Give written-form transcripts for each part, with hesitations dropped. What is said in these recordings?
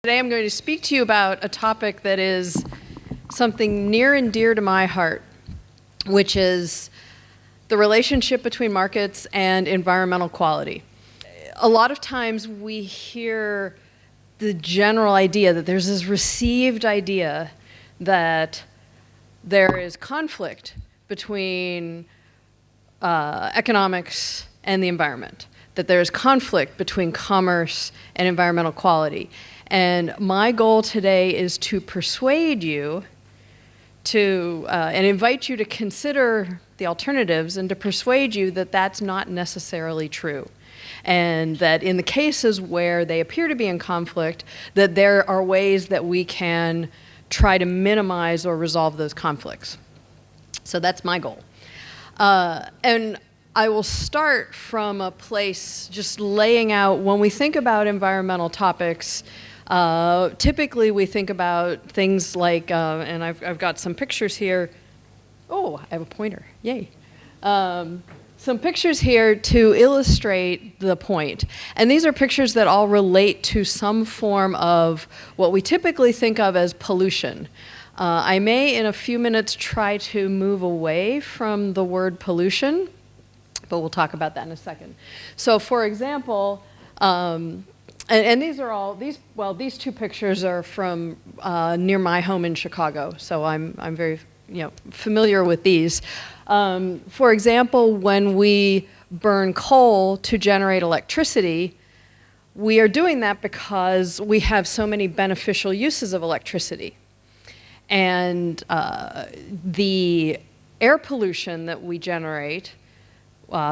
Today I'm going to speak to you about a topic that is something near and dear to my heart, which is the relationship between markets and environmental quality. A lot of times we hear the general idea that there's this received idea that there is conflict between economics and the environment, that there is conflict between commerce and environmental quality. And my goal today is to persuade you to, and invite you to consider the alternatives and to persuade you that that's not necessarily true. And that in the cases where they appear to be in conflict, that there are ways that we can try to minimize or resolve those conflicts. So that's my goal. And I will start from a place just laying out, when we think about environmental topics, typically we think about things like, and I've got some pictures here. Oh, I have a pointer, yay. Some pictures here to illustrate the point. And these are pictures that all relate to some form of what we typically think of as pollution. I may, in a few minutes, try to move away from the word pollution, but we'll talk about that in a second. So, for example, and these are all, these two pictures are from near my home in Chicago, so I'm very familiar with these. For example, when we burn coal to generate electricity, we are doing that because we have so many beneficial uses of electricity. And the air pollution that we generate,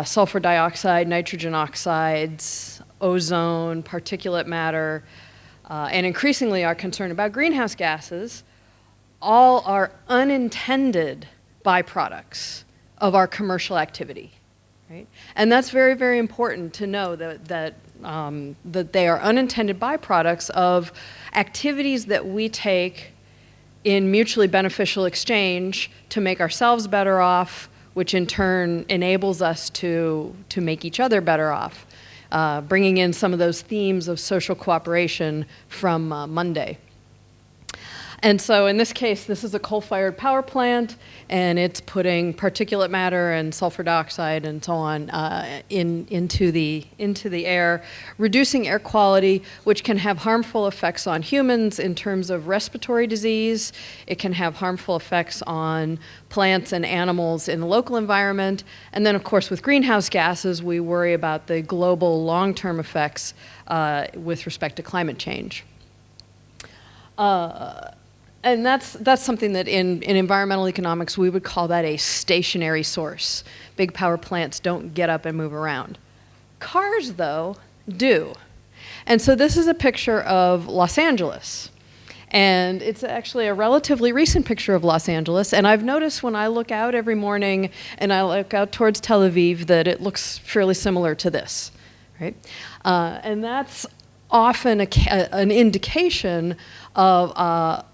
sulfur dioxide, nitrogen oxides, ozone, particulate matter, and increasingly our concern about greenhouse gases, all are unintended byproducts of our commercial activity, right? And that's very, very important to know that they are unintended byproducts of activities that we take in mutually beneficial exchange to make ourselves better off, which in turn enables us to make each other better off, bringing in some of those themes of social cooperation from Monday. And so in this case, this is a coal-fired power plant, and it's putting particulate matter and sulfur dioxide and so on into the air, reducing air quality, which can have harmful effects on humans in terms of respiratory disease. It can have harmful effects on plants and animals in the local environment. And then, of course, with greenhouse gases, we worry about the global long-term effects with respect to climate change. And that's something that in environmental economics, we would call that a stationary source. Big power plants don't get up and move around. Cars, though, do. And so this is a picture of Los Angeles. And it's actually a relatively recent picture of Los Angeles. And I've noticed when I look out every morning and I look out towards Tel Aviv that it looks fairly similar to this, right? And that's often an indication of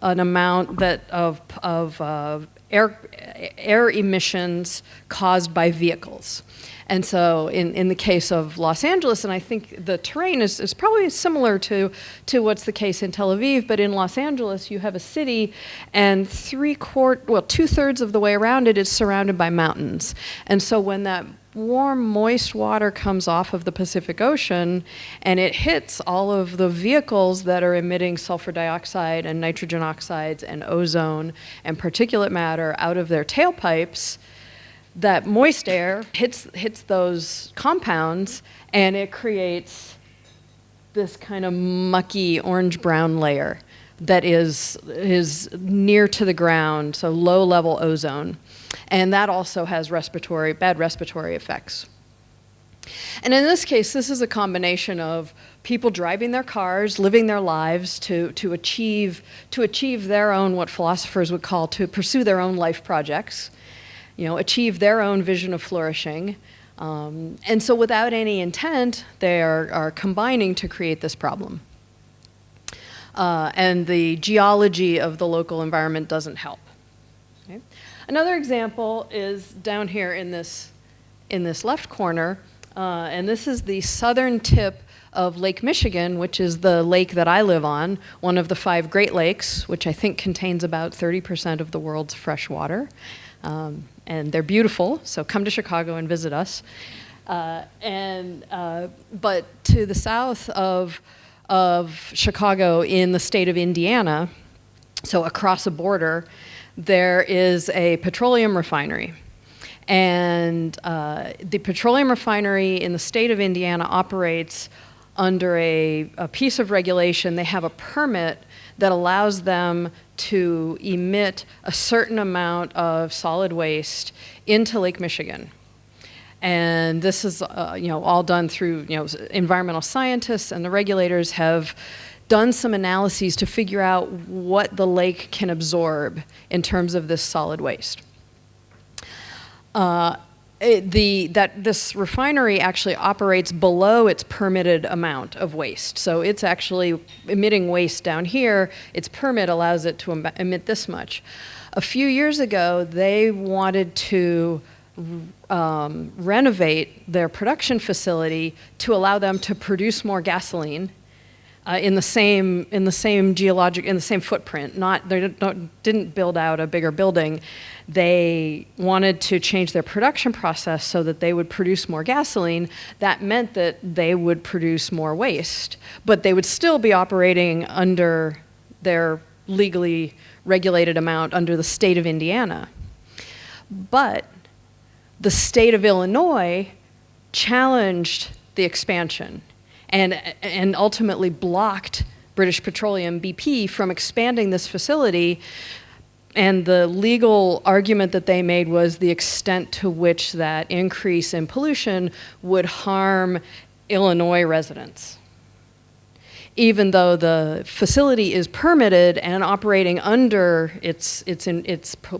an amount of air emissions caused by vehicles. And so in the case of Los Angeles, and I think the terrain is probably similar to what's the case in Tel Aviv, but in Los Angeles you have a city and 2/3 of the way around it is surrounded by mountains. And so when that warm, moist water comes off of the Pacific Ocean and it hits all of the vehicles that are emitting sulfur dioxide and nitrogen oxides and ozone and particulate matter out of their tailpipes, that moist air hits those compounds and it creates this kind of mucky orange-brown layer that is near to the ground, so low-level ozone. And that also has bad respiratory effects. And in this case, this is a combination of people driving their cars, living their lives to achieve their own, what philosophers would call, to pursue their own life projects, achieve their own vision of flourishing. And so without any intent, they are combining to create this problem. And the geology of the local environment doesn't help. Okay? Another example is down here in this left corner, and this is the southern tip of Lake Michigan, which is the lake that I live on, one of the 5 Great Lakes, which I think contains about 30% of the world's fresh water. And they're beautiful, so come to Chicago and visit us. But to the south of Chicago in the state of Indiana, so across a border, there is a petroleum refinery. And the petroleum refinery in the state of Indiana operates under a piece of regulation. They have a permit that allows them to emit a certain amount of solid waste into Lake Michigan. And this is all done through environmental scientists, and the regulators have done some analyses to figure out what the lake can absorb in terms of this solid waste. This refinery actually operates below its permitted amount of waste. So it's actually emitting waste down here. Its permit allows it to emit this much. A few years ago, they wanted to renovate their production facility to allow them to produce more gasoline in the same footprint. They didn't build out a bigger building. They wanted to change their production process so that they would produce more gasoline. That meant that they would produce more waste, but they would still be operating under their legally regulated amount under the state of Indiana. But the state of Illinois challenged the expansion and ultimately blocked British Petroleum, BP, from expanding this facility. And the legal argument that they made was the extent to which that increase in pollution would harm Illinois residents, even though the facility is permitted and operating under its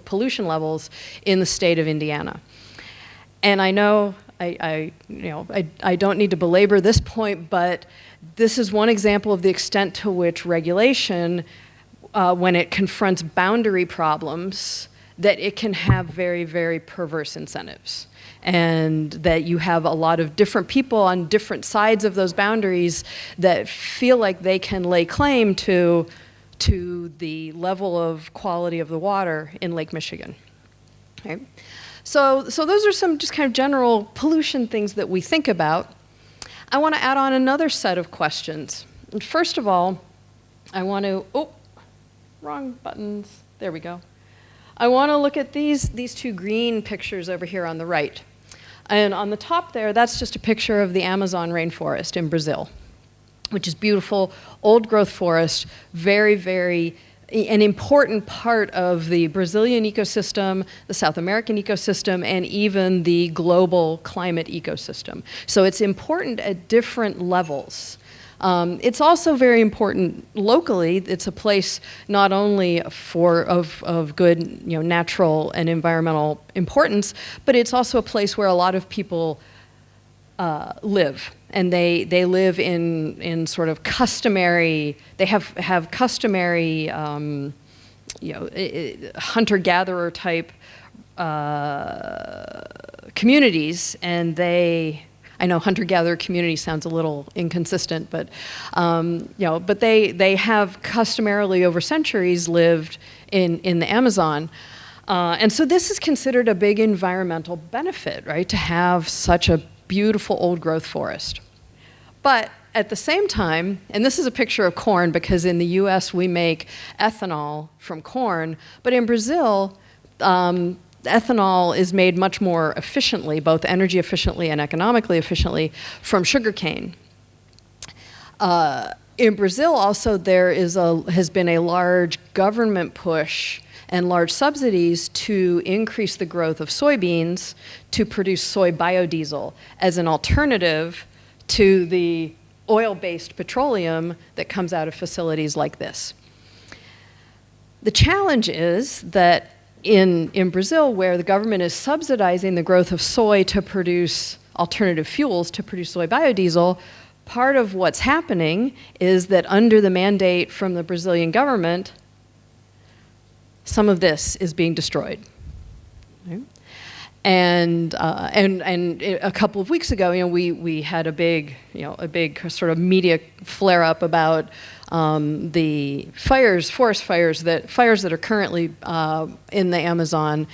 pollution levels in the state of Indiana. And I know I don't need to belabor this point, but this is one example of the extent to which regulation, when it confronts boundary problems, that it can have very, very perverse incentives. And that you have a lot of different people on different sides of those boundaries that feel like they can lay claim to the level of quality of the water in Lake Michigan. Okay? So those are some just kind of general pollution things that we think about. I want to add on another set of questions. And first of all, I want to, wrong buttons, there we go. I want to look at these 2 green pictures over here on the right. And on the top there, that's just a picture of the Amazon rainforest in Brazil, which is beautiful, old growth forest, very, very an important part of the Brazilian ecosystem, the South American ecosystem, and even the global climate ecosystem. So it's important at different levels. It's also very important locally. It's a place not only of good natural and environmental importance, but it's also a place where a lot of people live. And they live in sort of customary, they have customary, hunter-gatherer type communities, and I know hunter-gatherer community sounds a little inconsistent, but but they have customarily over centuries lived in the Amazon. And so this is considered a big environmental benefit, right, to have such a beautiful old growth forest. But at the same time, and this is a picture of corn because in the US we make ethanol from corn, but in Brazil, ethanol is made much more efficiently, both energy efficiently and economically efficiently, from sugarcane. In Brazil also has been a large government push and large subsidies to increase the growth of soybeans to produce soy biodiesel as an alternative to the oil-based petroleum that comes out of facilities like this. The challenge is that in Brazil, where the government is subsidizing the growth of soy to produce alternative fuels, to produce soy biodiesel, part of what's happening is that under the mandate from the Brazilian government, some of this is being destroyed. Okay? And a couple of weeks ago, we had a big sort of media flare up about the forest fires that are currently in the Amazon.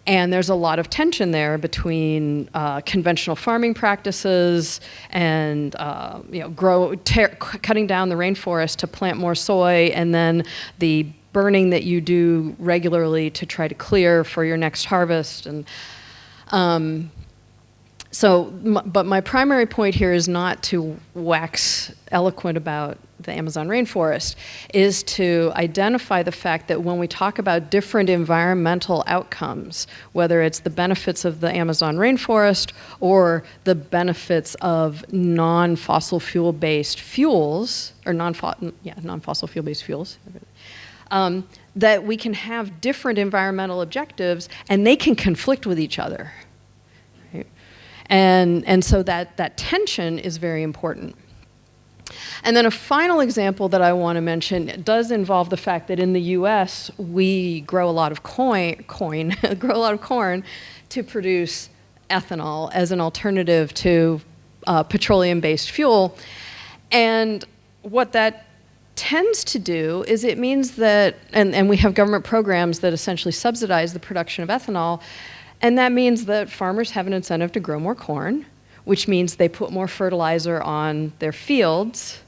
And there's a lot of tension there between conventional farming practices and cutting down the rainforest to plant more soy, and then the burning that you do regularly to try to clear for your next harvest. And but my primary point here is not to wax eloquent about the Amazon rainforest, is to identify the fact that when we talk about different environmental outcomes, whether it's the benefits of the Amazon rainforest or the benefits of non-fossil fuel-based fuels, or non-fossil fuel-based fuels, that we can have different environmental objectives and they can conflict with each other. Right? And so that tension is very important. And then a final example that I want to mention does involve the fact that in the U.S. we grow a lot of corn to produce ethanol as an alternative to petroleum-based fuel. And what that tends to do is it means that, and we have government programs that essentially subsidize the production of ethanol, and that means that farmers have an incentive to grow more corn, which means they put more fertilizer on their fields.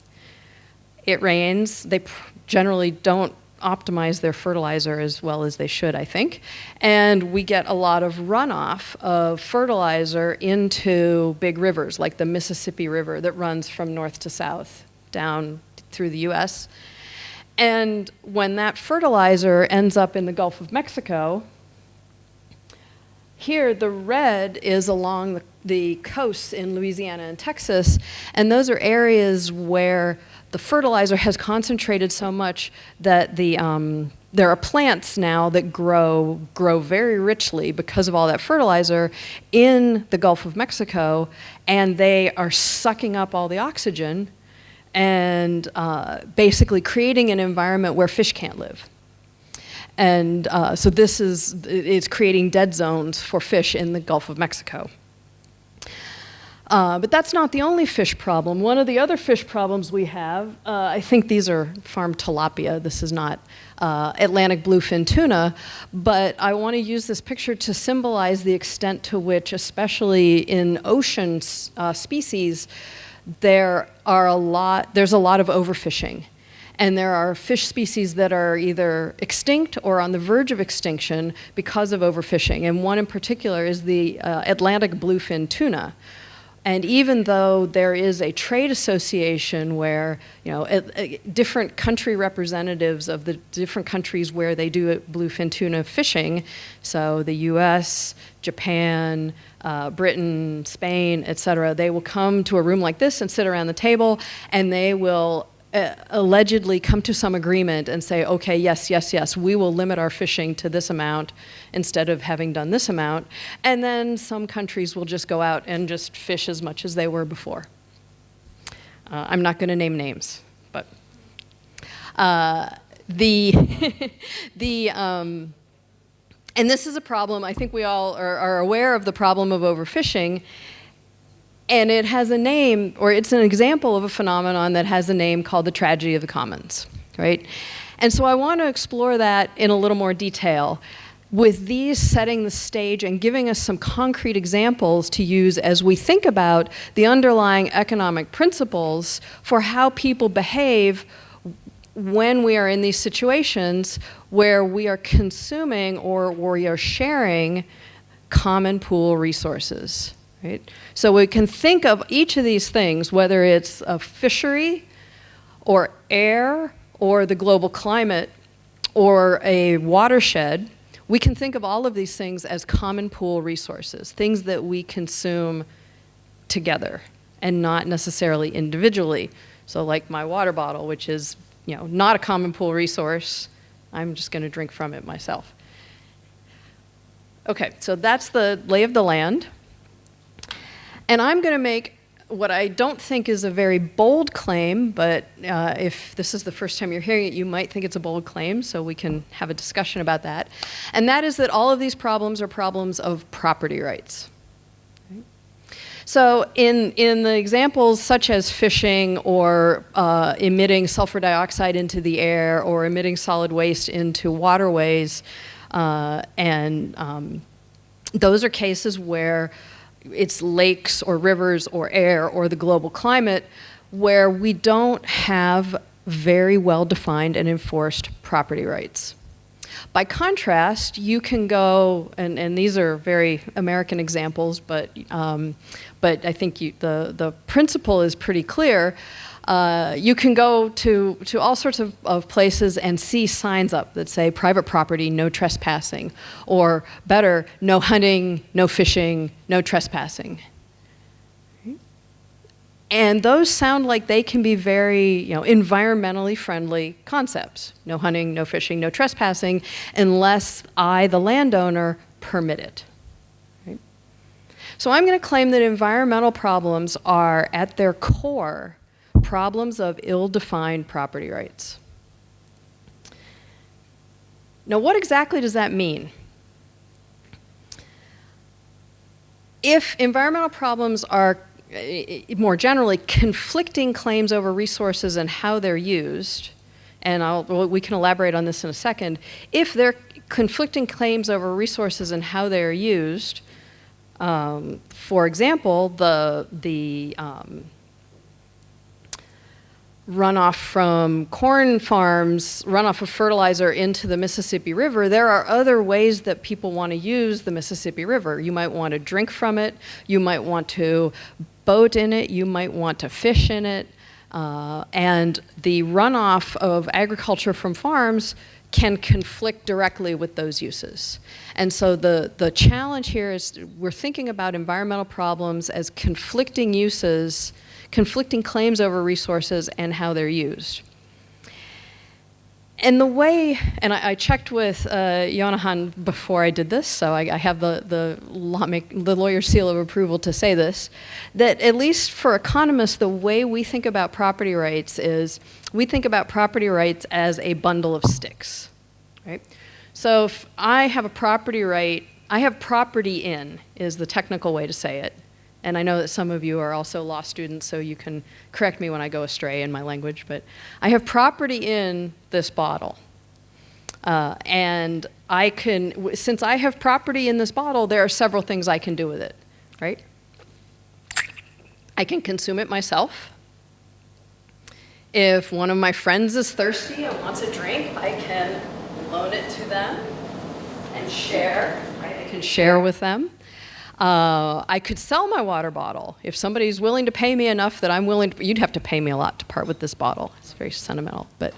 It rains. They generally don't optimize their fertilizer as well as they should, I think. And we get a lot of runoff of fertilizer into big rivers, like the Mississippi River that runs from north to south down through the U.S. And when that fertilizer ends up in the Gulf of Mexico, here the red is along the coasts in Louisiana and Texas, and those are areas where the fertilizer has concentrated so much that there are plants now that grow very richly because of all that fertilizer in the Gulf of Mexico, and they are sucking up all the oxygen and basically creating an environment where fish can't live. And so it's creating dead zones for fish in the Gulf of Mexico. But that's not the only fish problem. One of the other fish problems we have, I think these are farmed tilapia. This is not Atlantic bluefin tuna. But I want to use this picture to symbolize the extent to which, especially in ocean species, there's a lot of overfishing. And there are fish species that are either extinct or on the verge of extinction because of overfishing. And one in particular is the Atlantic bluefin tuna. And even though there is a trade association where, different country representatives of the different countries where they do bluefin tuna fishing, so the US, Japan, Britain, Spain, et cetera, they will come to a room like this and sit around the table, and they will allegedly come to some agreement and say, okay, yes, we will limit our fishing to this amount instead of having done this amount. And then some countries will just go out and just fish as much as they were before. I'm not going to name names, but and this is a problem. I think we all are aware of the problem of overfishing. And it has a name, or it's an example of a phenomenon that has a name called the tragedy of the commons, right? And so I want to explore that in a little more detail, with these setting the stage and giving us some concrete examples to use as we think about the underlying economic principles for how people behave when we are in these situations where we are consuming or we are sharing common pool resources. Right? So we can think of each of these things, whether it's a fishery or air or the global climate or a watershed, we can think of all of these things as common pool resources, things that we consume together and not necessarily individually. So like my water bottle, which is not a common pool resource, I'm just going to drink from it myself. Okay, so that's the lay of the land. And I'm going to make what I don't think is a very bold claim, but if this is the first time you're hearing it, you might think it's a bold claim, so we can have a discussion about that. And that is that all of these problems are problems of property rights. So in the examples such as fishing or emitting sulfur dioxide into the air or emitting solid waste into waterways, those are cases where it's lakes or rivers or air or the global climate where we don't have very well-defined and enforced property rights. By contrast, you can go, and these are very American examples, but I think the principle is pretty clear. You can go to all sorts of places and see signs up that say private property, no trespassing, or better, no hunting, no fishing, no trespassing. And those sound like they can be very, environmentally friendly concepts. No hunting, no fishing, no trespassing, unless I, the landowner, permit it. Right? So I'm going to claim that environmental problems are, at their core, problems of ill-defined property rights. Now, what exactly does that mean? If environmental problems are, more generally, conflicting claims over resources and how they're used, and we can elaborate on this in a second, if they're conflicting claims over resources and how they're used, for example, the runoff from corn farms, runoff of fertilizer into the Mississippi River, there are other ways that people want to use the Mississippi River. You might want to drink from it, you might want to boat in it, you might want to fish in it, and the runoff of agriculture from farms can conflict directly with those uses. And so the challenge here is we're thinking about environmental problems as conflicting uses, conflicting claims over resources and how they're used. And the way, and I checked with Jonahan before I did this, so I have the lawyer's seal of approval to say this, that at least for economists, the way we think about property rights is we think about property rights as a bundle of sticks, right? So if I have a property right, I have property in, is the technical way to say it. And I know that some of you are also law students, so you can correct me when I go astray in my language, but I have property in this bottle. And I can, since I have property in this bottle, there are several things I can do with it, right? I can consume it myself. If one of my friends is thirsty and wants a drink, I can loan it to them and share, right? I can share with them. I could sell my water bottle. If somebody's willing to pay me enough that I'm willing to, you'd have to pay me a lot to part with this bottle. It's very sentimental. But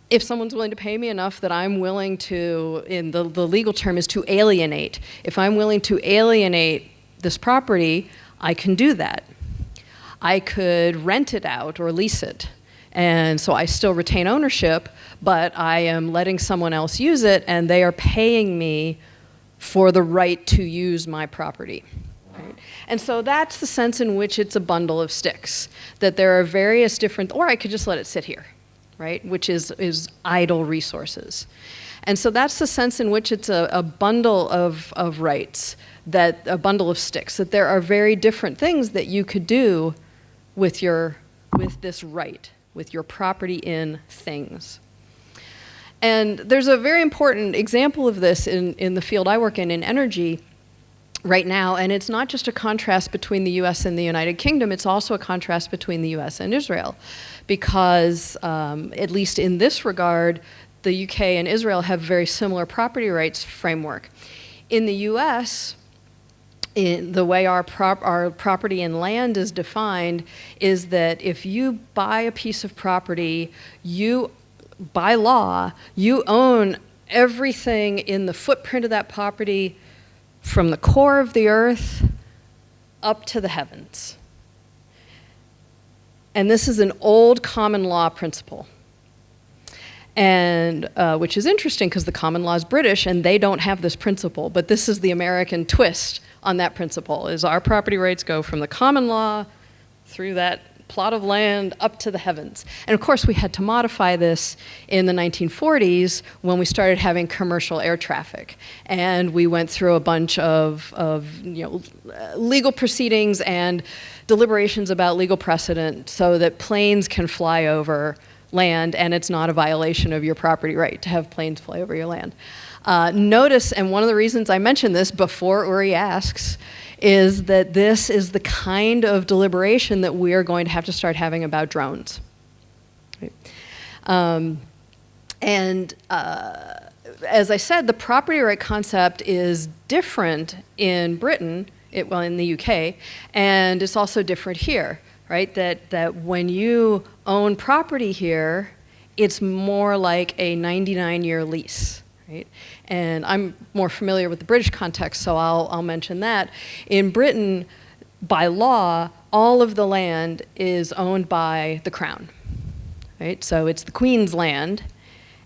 if someone's willing to pay me enough that I'm willing to, in the legal term is to alienate. If I'm willing to alienate this property, I can do that. I could rent it out or lease it. And so I still retain ownership, but I am letting someone else use it, and they are paying me for the right to use my property. Right? And so that's the sense in which it's a bundle of sticks, that there are various different, or I could just let it sit here, right? Which is idle resources. And so that's the sense in which it's a bundle of rights, that a bundle of sticks, that there are very different things that you could do with this right, with your property in things. And there's a very important example of this in the field I work in energy right now, and it's not just a contrast between the US and the United Kingdom, it's also a contrast between the US and Israel, because at least in this regard, the UK and Israel have very similar property rights framework. In the US, the way our property and land is defined is that if you buy a piece of property, by law, you own everything in the footprint of that property from the core of the earth up to the heavens. And this is an old common law principle. And which is interesting because the common law is British and they don't have this principle, but this is the American twist on that principle, is our property rights go from the common law through that plot of land up to the heavens. And of course, we had to modify this in the 1940s when we started having commercial air traffic. And we went through a bunch of legal proceedings and deliberations about legal precedent so that planes can fly over land, and it's not a violation of your property right to have planes fly over your land. Notice, and one of the reasons I mentioned this before Uri asks, is that this is the kind of deliberation that we are going to have to start having about drones. Right? As I said, the property right concept is different in Britain, in the UK, and it's also different here, right? That when you own property here, it's more like a 99-year lease. Right? And I'm more familiar with the British context, so I'll mention that. In Britain, by law, all of the land is owned by the Crown. Right? So it's the Queen's land,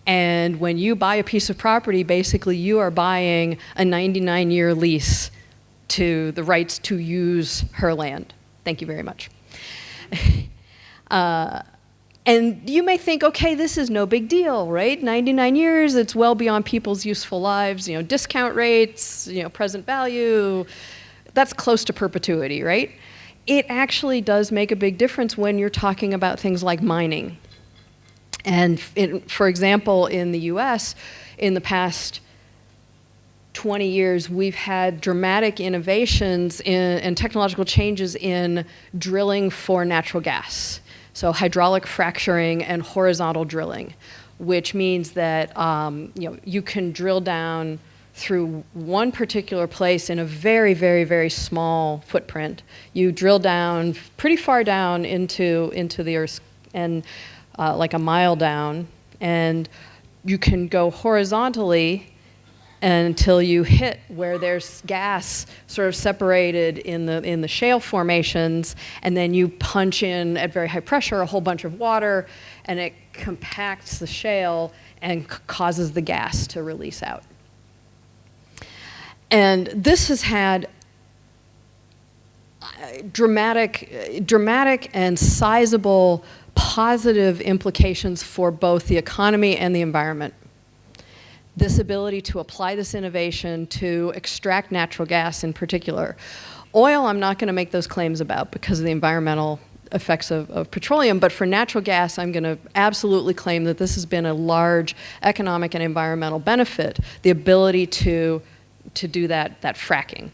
and when you buy a piece of property, basically you are buying a 99-year lease to the rights to use her land. Thank you very much. And you may think, okay, this is no big deal, right? 99 years, it's well beyond people's useful lives, discount rates, present value, that's close to perpetuity, right? It actually does make a big difference when you're talking about things like mining. And for example, in the US, in the past 20 years, we've had dramatic innovations and technological changes in drilling for natural gas. So hydraulic fracturing and horizontal drilling, which means that you can drill down through one particular place in a very, very, very small footprint. You drill down pretty far down into the earth, and like a mile down, and you can go horizontally until you hit where there's gas sort of separated in the shale formations, and then you punch in at very high pressure a whole bunch of water, and it compacts the shale and causes the gas to release out. And this has had dramatic and sizable positive implications for both the economy and the environment. This ability to apply this innovation to extract natural gas in particular. Oil, I'm not going to make those claims about because of the environmental effects of petroleum, but for natural gas, I'm going to absolutely claim that this has been a large economic and environmental benefit, the ability to do that fracking.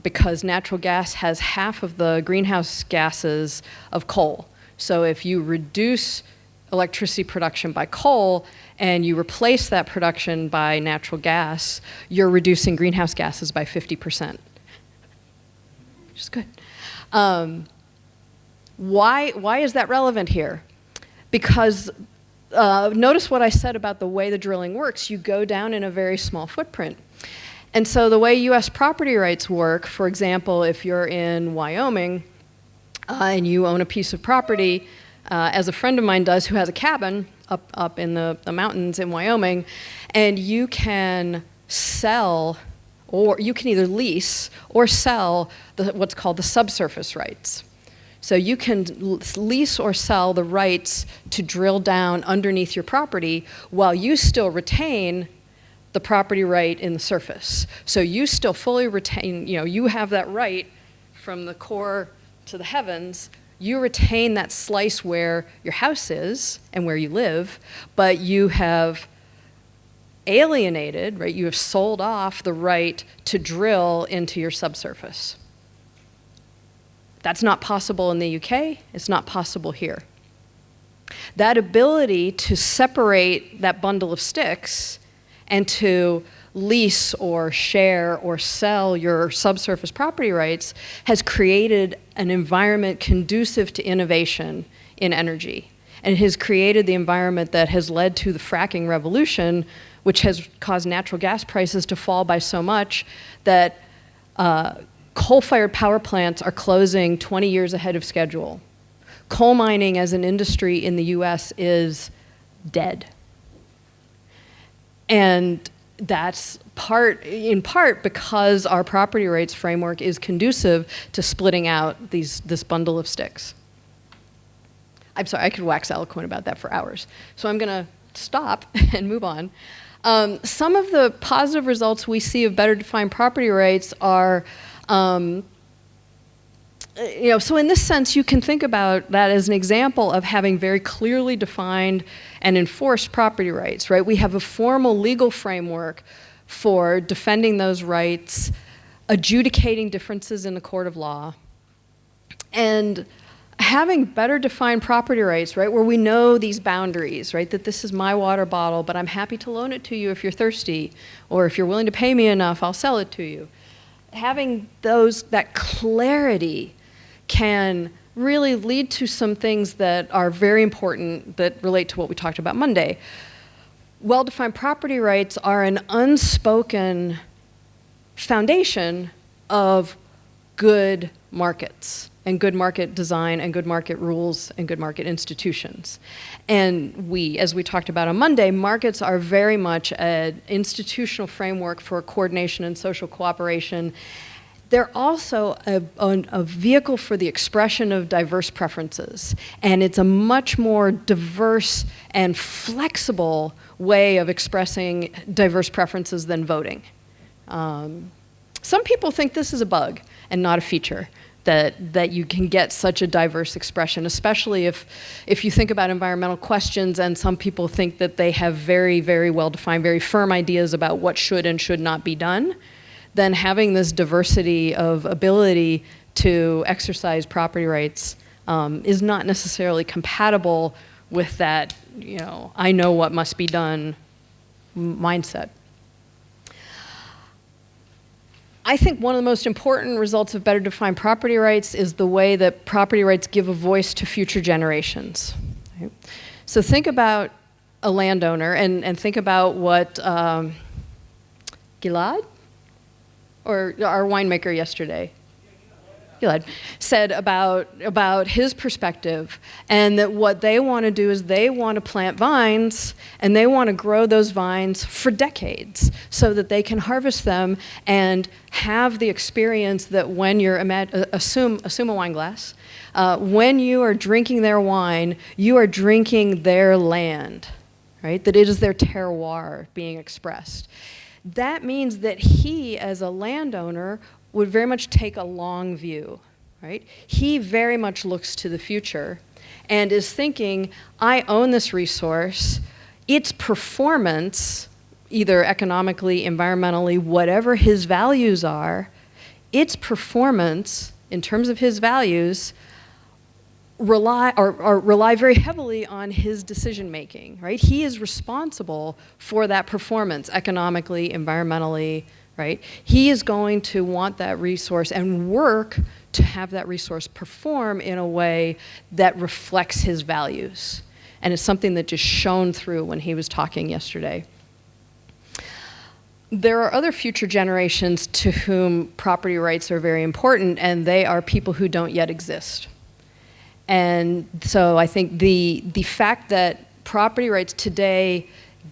Because natural gas has half of the greenhouse gases of coal. So if you reduce electricity production by coal and you replace that production by natural gas, you're reducing greenhouse gases by 50%, which is good. Why is that relevant here? Because notice what I said about the way the drilling works. You go down in a very small footprint. And so the way US property rights work, for example, if you're in Wyoming and you own a piece of property, as a friend of mine does who has a cabin up in the mountains in Wyoming, and you can sell, or you can either lease or sell what's called the subsurface rights. So you can lease or sell the rights to drill down underneath your property while you still retain the property right in the surface. So you still fully retain, you have that right from the core to the heavens. You retain that slice where your house is and where you live, but you have alienated, right? You have sold off the right to drill into your subsurface. That's not possible in the UK. It's not possible here. That ability to separate that bundle of sticks and to lease or share or sell your subsurface property rights has created an environment conducive to innovation in energy. And it has created the environment that has led to the fracking revolution, which has caused natural gas prices to fall by so much that coal-fired power plants are closing 20 years ahead of schedule. Coal mining as an industry in the US is dead. And that's in part because our property rights framework is conducive to splitting out this bundle of sticks. I'm sorry, I could wax eloquent about that for hours. So I'm going to stop and move on. Some of the positive results we see of better defined property rights are, so in this sense, you can think about that as an example of having very clearly defined and enforced property rights, right? We have a formal legal framework for defending those rights, adjudicating differences in the court of law, and having better defined property rights, right, where we know these boundaries, right, that this is my water bottle, but I'm happy to loan it to you if you're thirsty, or if you're willing to pay me enough, I'll sell it to you. Having that clarity can really lead to some things that are very important that relate to what we talked about Monday. Well-defined property rights are an unspoken foundation of good markets and good market design and good market rules and good market institutions. And as we talked about on Monday, markets are very much an institutional framework for coordination and social cooperation. They're also a vehicle for the expression of diverse preferences. And it's a much more diverse and flexible way of expressing diverse preferences than voting. Some people think this is a bug and not a feature, that you can get such a diverse expression, especially if you think about environmental questions, and some people think that they have very, very well-defined, very firm ideas about what should and should not be done. Then having this diversity of ability to exercise property rights is not necessarily compatible with that, I know what must be done mindset. I think one of the most important results of better defined property rights is the way that property rights give a voice to future generations. Right? So think about a landowner and think about what Gilad, or our winemaker yesterday, Gilad, said about his perspective, and that what they want to do is they want to plant vines and they want to grow those vines for decades so that they can harvest them and have the experience that when you're, assume a wine glass, when you are drinking their wine, you are drinking their land, right? That it is their terroir being expressed. That means that he, as a landowner, would very much take a long view, right? He very much looks to the future and is thinking, I own this resource, its performance, either economically, environmentally, whatever his values are, its performance, in terms of his values, rely very heavily on his decision making, right? He is responsible for that performance economically, environmentally, right? He is going to want that resource and work to have that resource perform in a way that reflects his values. And it's something that just shone through when he was talking yesterday. There are other future generations to whom property rights are very important, and they are people who don't yet exist. And so I think the fact that property rights today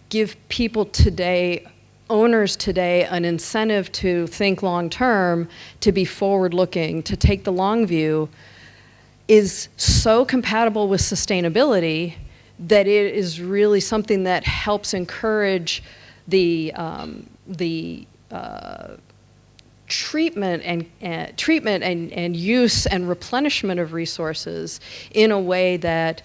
give people today, owners today, an incentive to think long term, to be forward looking, to take the long view, is so compatible with sustainability that it is really something that helps encourage the treatment and use and replenishment of resources in a way that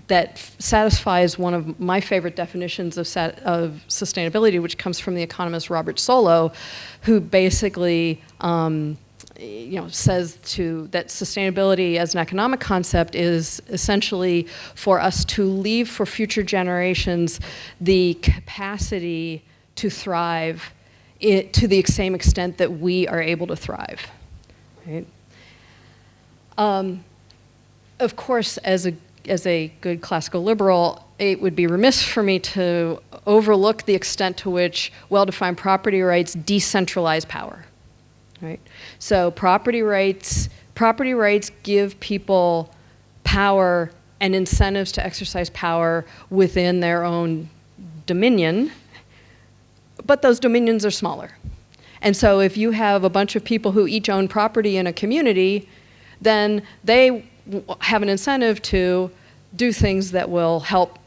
that satisfies one of my favorite definitions of sustainability, which comes from the economist Robert Solow, who basically says that sustainability as an economic concept is essentially for us to leave for future generations the capacity to thrive to the same extent that we are able to thrive. Right? Of course, as a good classical liberal, it would be remiss for me to overlook the extent to which well-defined property rights decentralize power. Right? So property rights give people power and incentives to exercise power within their own dominion, but those dominions are smaller. And so if you have a bunch of people who each own property in a community, then they have an incentive to do things that will help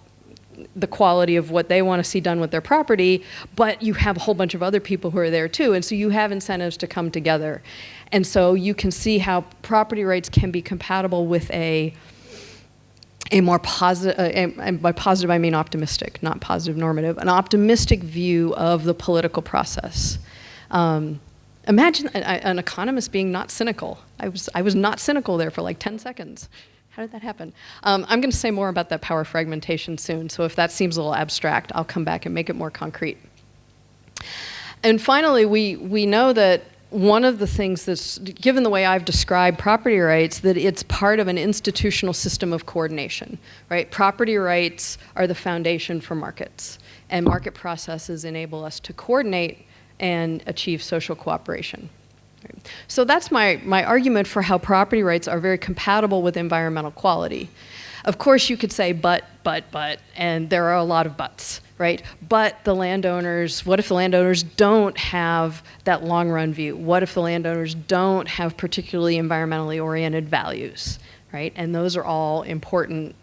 the quality of what they want to see done with their property, but you have a whole bunch of other people who are there too, and so you have incentives to come together. And so you can see how property rights can be compatible with a more positive, and by positive I mean optimistic, not positive normative, an optimistic view of the political process. Imagine an economist being not cynical. I was not cynical there for like 10 seconds. How did that happen? I'm going to say more about that power fragmentation soon, so if that seems a little abstract, I'll come back and make it more concrete. And finally, we know that one of the things that's, given the way I've described property rights, that it's part of an institutional system of coordination, right? Property rights are the foundation for markets, and market processes enable us to coordinate and achieve social cooperation. So that's my argument for how property rights are very compatible with environmental quality. Of course, you could say but, and there are a lot of buts, right? But the landowners, what if the landowners don't have that long-run view? What if the landowners don't have particularly environmentally oriented values, right? And those are all important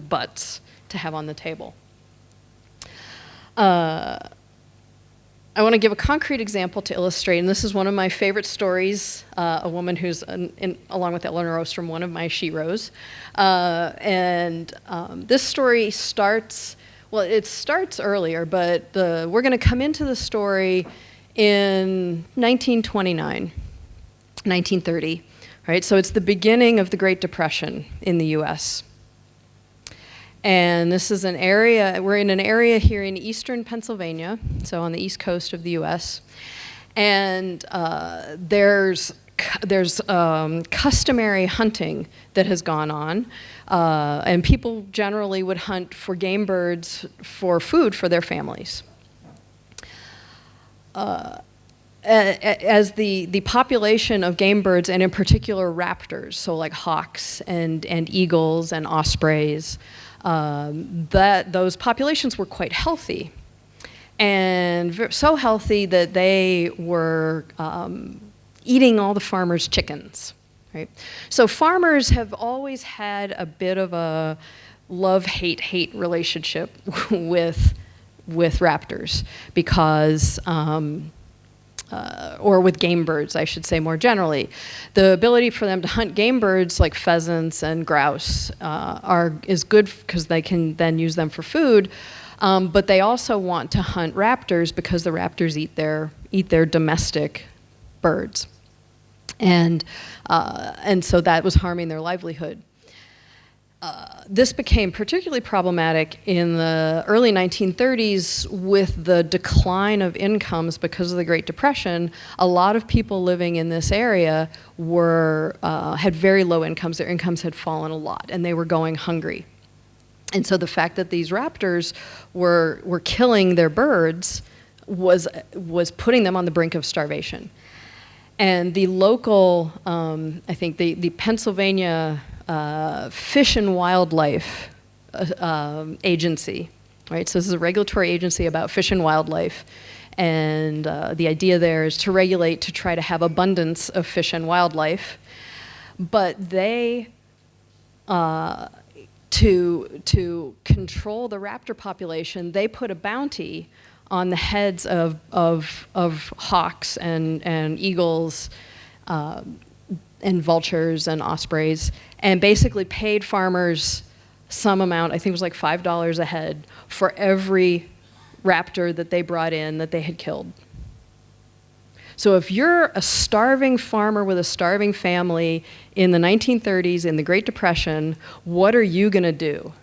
buts to have on the table. I want to give a concrete example to illustrate, and this is one of my favorite stories, a woman who's, along with Eleanor Ostrom, one of my sheroes. This story starts, well, it starts earlier, but we're going to come into the story in 1929, 1930, right? So it's the beginning of the Great Depression in the U.S. And this is an area, we're in an area here in eastern Pennsylvania, so on the east coast of the US. And there's customary hunting that has gone on. And people generally would hunt for game birds for food for their families. As the population of game birds, and in particular raptors, so like hawks and eagles and ospreys, those populations were quite healthy, and so healthy that they were eating all the farmers' chickens, right? So farmers have always had a bit of a love-hate relationship with raptors because or with game birds, I should say more generally. The ability for them to hunt game birds like pheasants and grouse is good because they can then use them for food, but they also want to hunt raptors because the raptors eat their domestic birds. And so that was harming their livelihood. This became particularly problematic in the early 1930s with the decline of incomes because of the Great Depression. A lot of people living in this area had very low incomes. Their incomes had fallen a lot, and they were going hungry. And so the fact that these raptors were killing their birds was putting them on the brink of starvation. And the local, I think the Pennsylvania Fish and Wildlife Agency, right? So this is a regulatory agency about fish and wildlife, and the idea there is to regulate to try to have abundance of fish and wildlife, but they to control the raptor population, they put a bounty on the heads of hawks and eagles and vultures and ospreys, and basically paid farmers some amount, I think it was like $5 a head, for every raptor that they brought in that they had killed. So if you're a starving farmer with a starving family in the 1930s, in the Great Depression, what are you going to do?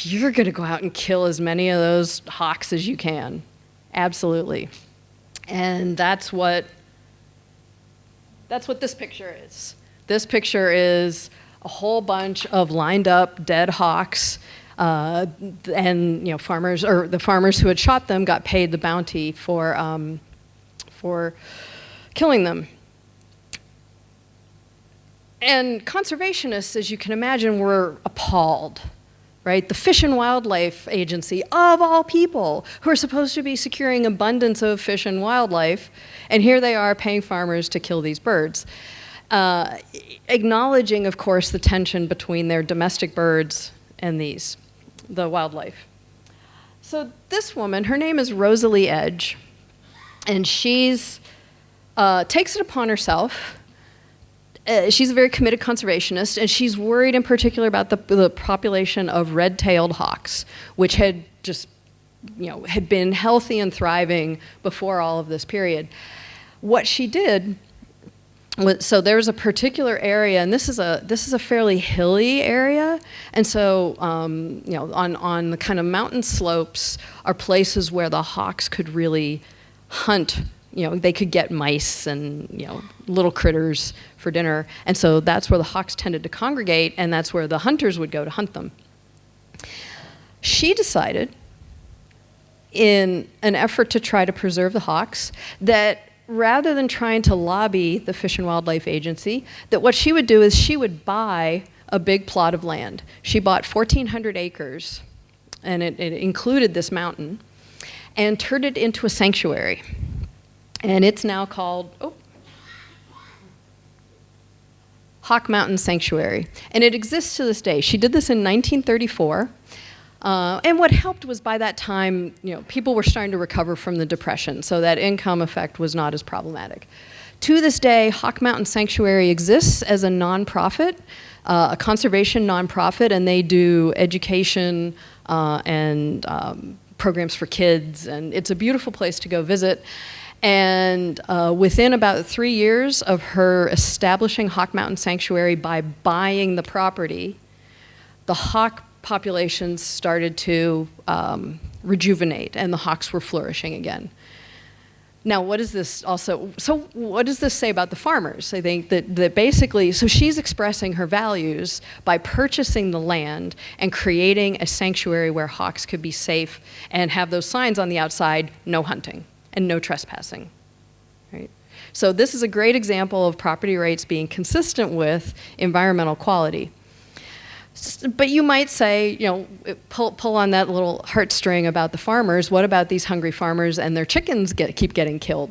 You're going to go out and kill as many of those hawks as you can. Absolutely. And that's what this picture is. This picture is a whole bunch of lined up dead hawks, and farmers, or the farmers who had shot them, got paid the bounty for killing them. And conservationists, as you can imagine, were appalled right? The Fish and Wildlife Agency, of all people, who are supposed to be securing abundance of fish and wildlife, and here they are paying farmers to kill these birds. Acknowledging, of course, the tension between their domestic birds and the wildlife. So this woman, her name is Rosalie Edge, and she's takes it upon herself. She's a very committed conservationist, and she's worried in particular about the population of red-tailed hawks, which had just, had been healthy and thriving before all of this period. What she did was, so there was a particular area, and this is a fairly hilly area, and so on the kind of mountain slopes are places where the hawks could really hunt. They could get mice and, little critters for dinner. And so that's where the hawks tended to congregate, and that's where the hunters would go to hunt them. She decided, in an effort to try to preserve the hawks, that rather than trying to lobby the Fish and Wildlife Agency, that what she would do is she would buy a big plot of land. She bought 1,400 acres, and it included this mountain, and turned it into a sanctuary. And it's now called Hawk Mountain Sanctuary. And it exists to this day. She did this in 1934. And what helped was by that time, people were starting to recover from the Depression, so that income effect was not as problematic. To this day, Hawk Mountain Sanctuary exists as a nonprofit, a conservation nonprofit, and they do education and programs for kids, and it's a beautiful place to go visit. And within about 3 years of her establishing Hawk Mountain Sanctuary by buying the property, the hawk populations started to rejuvenate, and the hawks were flourishing again. Now, what does this say about the farmers? I think that basically, so she's expressing her values by purchasing the land and creating a sanctuary where hawks could be safe and have those signs on the outside, no hunting and no trespassing, right? So this is a great example of property rights being consistent with environmental quality. But you might say, pull on that little heartstring about the farmers. What about these hungry farmers and their chickens keep getting killed?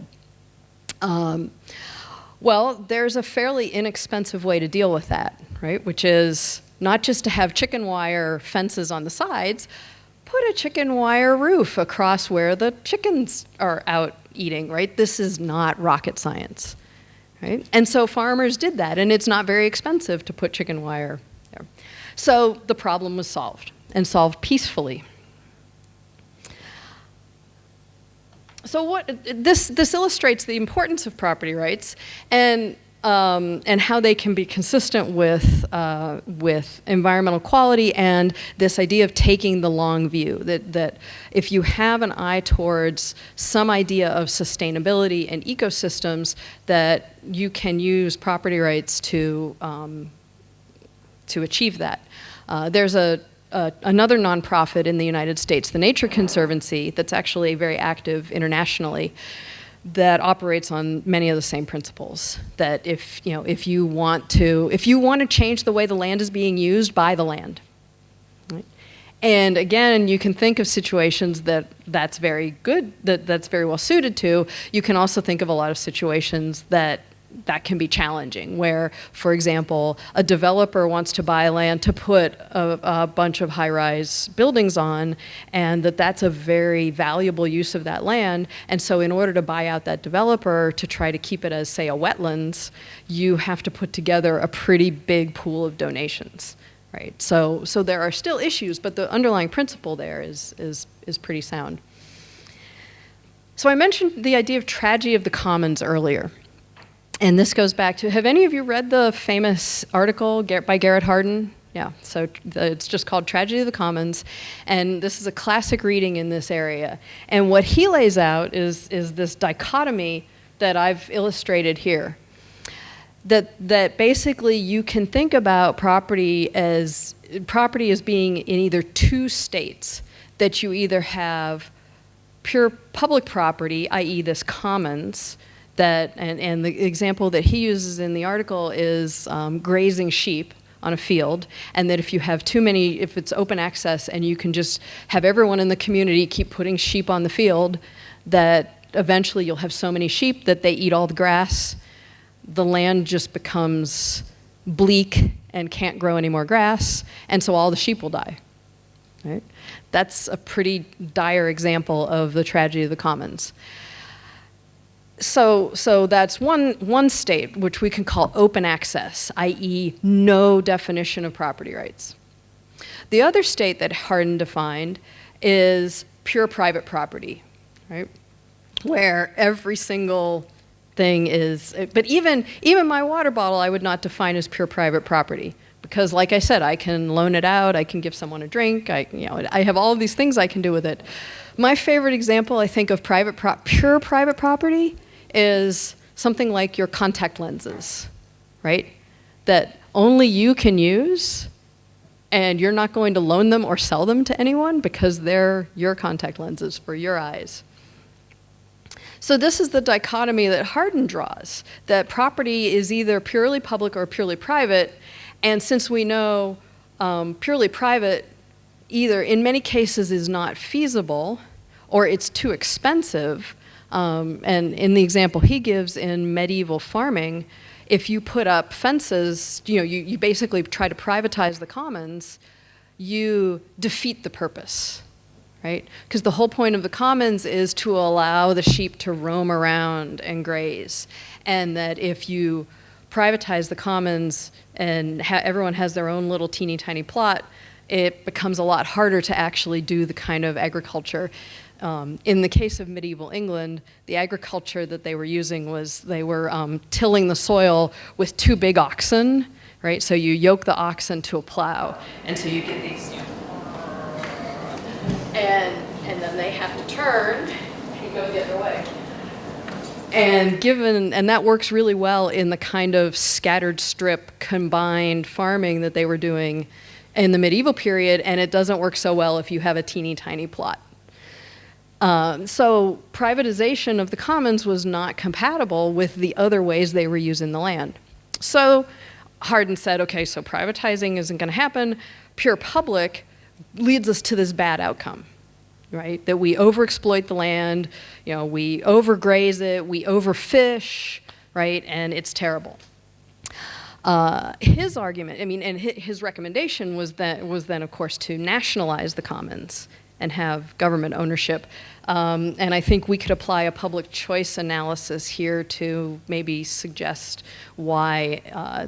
Well, there's a fairly inexpensive way to deal with that, right? Which is not just to have chicken wire fences on the sides, put a chicken wire roof across where the chickens are out eating, right? This is not rocket science, right? And so farmers did that, and it's not very expensive to put chicken wire there. So the problem was solved, and solved peacefully. So this illustrates the importance of property rights and how they can be consistent with environmental quality and this idea of taking the long view, that if you have an eye towards some idea of sustainability and ecosystems, that you can use property rights to achieve that. There's another nonprofit in the United States, the Nature Conservancy, that's actually very active internationally, that operates on many of the same principles. That if you want to change the way the land is being used, buy the land. Right? And again, you can think of situations that's very good, that's very well suited to. You can also think of a lot of situations that can be challenging, where, for example, a developer wants to buy land to put a bunch of high-rise buildings on, and that's a very valuable use of that land. And so in order to buy out that developer to try to keep it as, say, a wetlands, you have to put together a pretty big pool of donations, right? So there are still issues, but the underlying principle there is pretty sound. So I mentioned the idea of tragedy of the commons earlier. And this goes back to, have any of you read the famous article by Garrett Hardin? Yeah, so it's just called Tragedy of the Commons, and this is a classic reading in this area. And what he lays out is this dichotomy that I've illustrated here, that basically you can think about property as being in either two states, that you either have pure public property, i.e. this commons, and the example that he uses in the article is grazing sheep on a field, and that if you have too many, if it's open access and you can just have everyone in the community keep putting sheep on the field, that eventually you'll have so many sheep that they eat all the grass. The land just becomes bleak and can't grow any more grass, and so all the sheep will die. Right? That's a pretty dire example of the tragedy of the commons. So that's one state, which we can call open access, i.e. no definition of property rights. The other state that Hardin defined is pure private property, right? Where every single thing is, but even my water bottle I would not define as pure private property. Because like I said, I can loan it out, I can give someone a drink, I have all of these things I can do with it. My favorite example, I think, of pure private property is something like your contact lenses, right? That only you can use, and you're not going to loan them or sell them to anyone because they're your contact lenses for your eyes. So this is the dichotomy that Hardin draws, that property is either purely public or purely private. And since we know purely private either in many cases is not feasible or it's too expensive, and in the example he gives in medieval farming, if you put up fences, you basically try to privatize the commons, you defeat the purpose, right? Because the whole point of the commons is to allow the sheep to roam around and graze. And that if you privatize the commons and everyone has their own little teeny tiny plot, it becomes a lot harder to actually do the kind of agriculture. In the case of medieval England, the agriculture that they were using was they were tilling the soil with two big oxen, right? So you yoke the oxen to a plow, and so you get these, and then they have to turn and go the other way. And that works really well in the kind of scattered strip combined farming that they were doing in the medieval period, and it doesn't work so well if you have a teeny tiny plot. So privatization of the commons was not compatible with the other ways they were using the land. So Hardin said, okay, so privatizing isn't going to happen. Pure public leads us to this bad outcome. Right? That we overexploit the land, we overgraze it, we overfish, right? And it's terrible. His argument, and his recommendation was then, of course, to nationalize the commons and have government ownership. And I think we could apply a public choice analysis here to maybe suggest why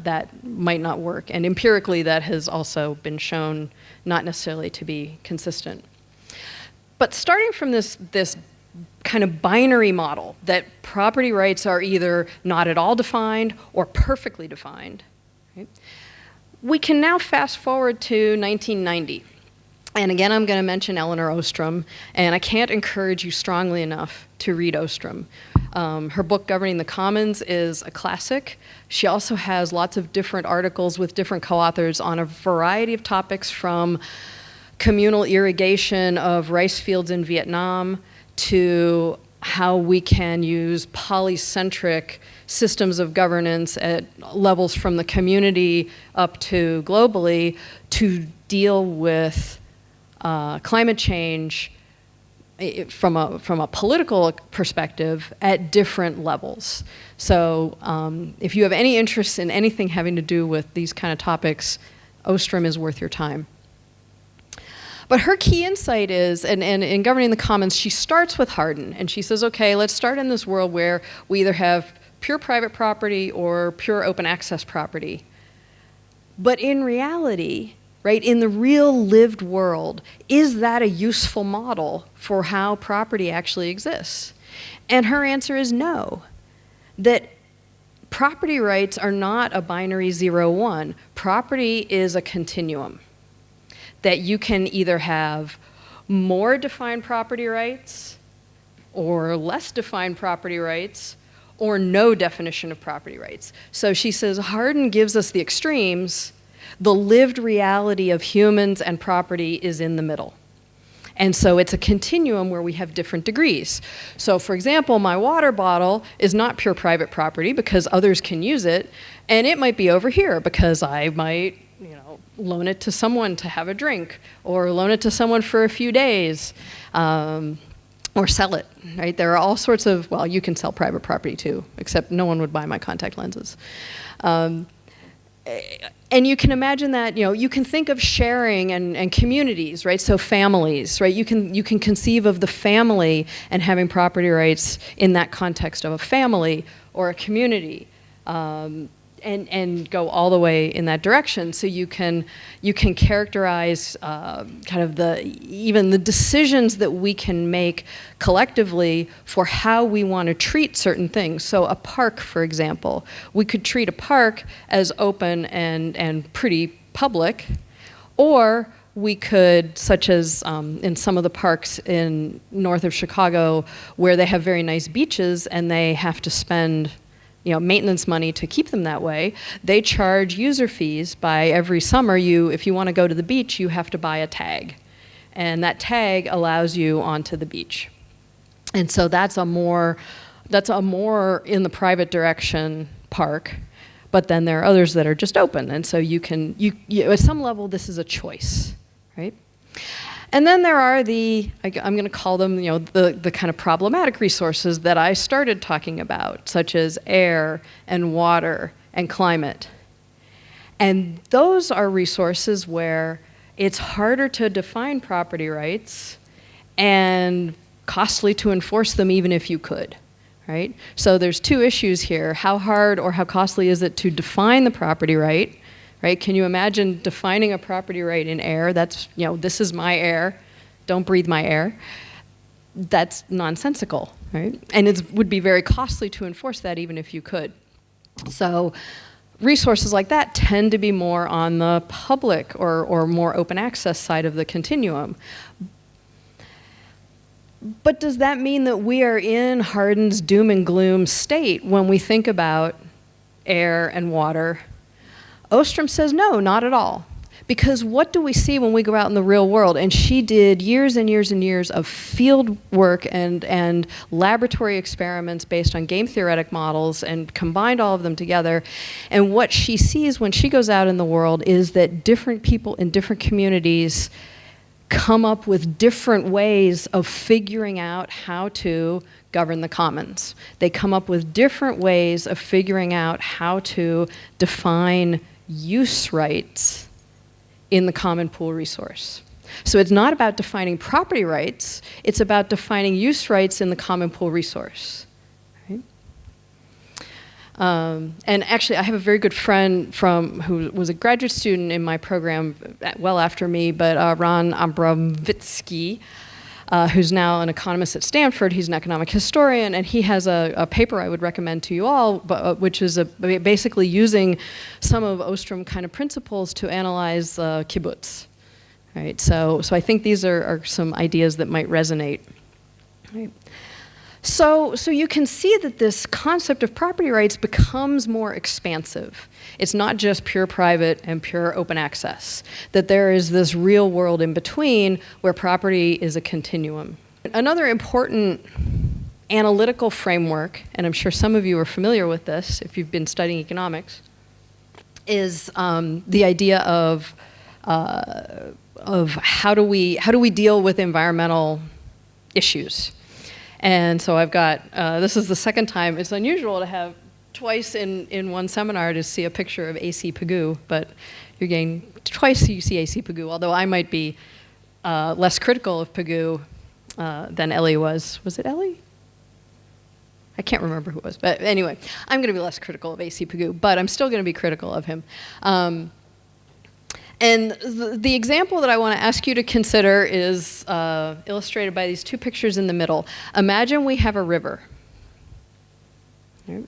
that might not work. And empirically, that has also been shown not necessarily to be consistent. But starting from this kind of binary model that property rights are either not at all defined or perfectly defined, right, we can now fast forward to 1990. And again, I'm going to mention Elinor Ostrom, and I can't encourage you strongly enough to read Ostrom. Her book, Governing the Commons, is a classic. She also has lots of different articles with different co-authors on a variety of topics, from communal irrigation of rice fields in Vietnam to how we can use polycentric systems of governance at levels from the community up to globally to deal with climate change from a political perspective at different levels. So if you have any interest in anything having to do with these kind of topics, Ostrom is worth your time. But her key insight is, and in Governing the Commons, she starts with Hardin, and she says, okay, let's start in this world where we either have pure private property or pure open access property. But in reality, right, in the real lived world, is that a useful model for how property actually exists? And her answer is no, that property rights are not a binary 0-1. Property is a continuum. That you can either have more defined property rights or less defined property rights or no definition of property rights. So she says Hardin gives us the extremes. The lived reality of humans and property is in the middle. And so it's a continuum where we have different degrees. So for example, my water bottle is not pure private property because others can use it, and it might be over here because I might loan it to someone to have a drink, or loan it to someone for a few days, or sell it, right? There are all sorts of, well, you can sell private property too, except no one would buy my contact lenses. And you can imagine that, you can think of sharing and communities, right? So families, right? You can conceive of the family and having property rights in that context of a family or a community, and go all the way in that direction. So you can characterize kind of even the decisions that we can make collectively for how we want to treat certain things. So a park, for example, we could treat a park as open and pretty public, or we could, such as in some of the parks in north of Chicago, where they have very nice beaches and they have to spend maintenance money to keep them that way. They charge user fees by every summer. If you want to go to the beach, you have to buy a tag. And that tag allows you onto the beach. And so that's a more in the private direction park. But then there are others that are just open. And so you at some level, this is a choice, right? And then there are I'm going to call them, the kind of problematic resources that I started talking about, such as air and water and climate. And those are resources where it's harder to define property rights and costly to enforce them even if you could, right? So there's two issues here. How hard or how costly is it to define the property right? Right? Can you imagine defining a property right in air? That's, this is my air. Don't breathe my air. That's nonsensical, right? And it would be very costly to enforce that even if you could. So resources like that tend to be more on the public or more open access side of the continuum. But does that mean that we are in Hardin's doom and gloom state when we think about air and water? Ostrom says no, not at all. Because what do we see when we go out in the real world? And she did years and years and years of field work and laboratory experiments based on game theoretic models and combined all of them together. And what she sees when she goes out in the world is that different people in different communities come up with different ways of figuring out how to govern the commons. They come up with different ways of figuring out how to define use rights in the common pool resource. So it's not about defining property rights, it's about defining use rights in the common pool resource. Right? And actually, I have a very good friend who was a graduate student in my program well after me, but Ron Abramvitsky, who's now an economist at Stanford. He's an economic historian, and he has a paper I would recommend to you all, which is basically using some of Ostrom kind of principles to analyze kibbutz. Right? So I think these are some ideas that might resonate. Right? So you can see that this concept of property rights becomes more expansive. It's not just pure private and pure open access, that there is this real world in between where property is a continuum. Another important analytical framework, and I'm sure some of you are familiar with this if you've been studying economics, is the idea of how do we deal with environmental issues. And so I've got, this is the second time. It's unusual to have twice in one seminar to see a picture of A.C. Pigou, but you're getting twice you see A.C. Pigou, although I might be less critical of Pigou than Ellie was. Was it Ellie? I can't remember who it was. But anyway, I'm going to be less critical of A.C. Pigou, but I'm still going to be critical of him. And the example that I want to ask you to consider is illustrated by these two pictures in the middle. Imagine we have a river. Right?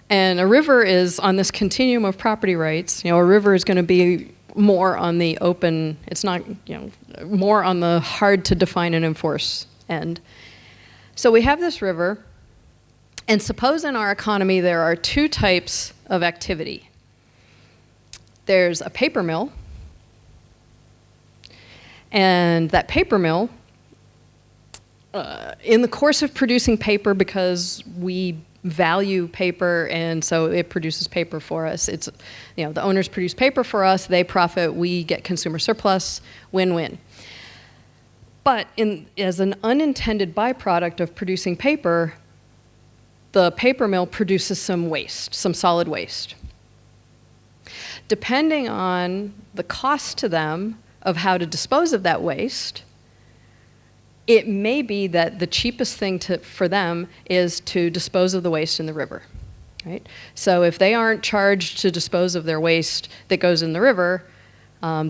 And a river is on this continuum of property rights. A river is going to be more on the open, it's not, more on the hard to define and enforce end. So we have this river, and suppose in our economy there are two types of activity. There's a paper mill, and that paper mill, in the course of producing paper, because we value paper, and so it produces paper for us. It's, the owners produce paper for us, they profit, we get consumer surplus, win-win. But as an unintended byproduct of producing paper, the paper mill produces some waste, some solid waste. Depending on the cost to them of how to dispose of that waste, it may be that the cheapest thing for them is to dispose of the waste in the river, right? So if they aren't charged to dispose of their waste that goes in the river,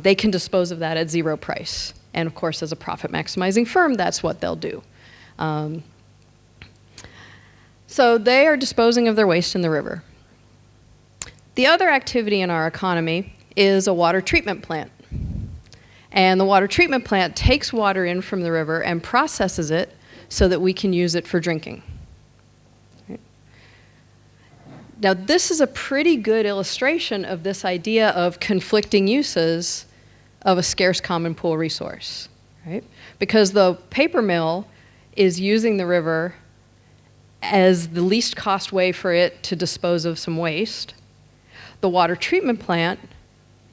they can dispose of that at zero price. And of course, as a profit-maximizing firm, that's what they'll do. So they are disposing of their waste in the river. The other activity in our economy is a water treatment plant. And the water treatment plant takes water in from the river and processes it so that we can use it for drinking. Right? Now, this is a pretty good illustration of this idea of conflicting uses of a scarce common pool resource, right? Because the paper mill is using the river as the least cost way for it to dispose of some waste. The water treatment plant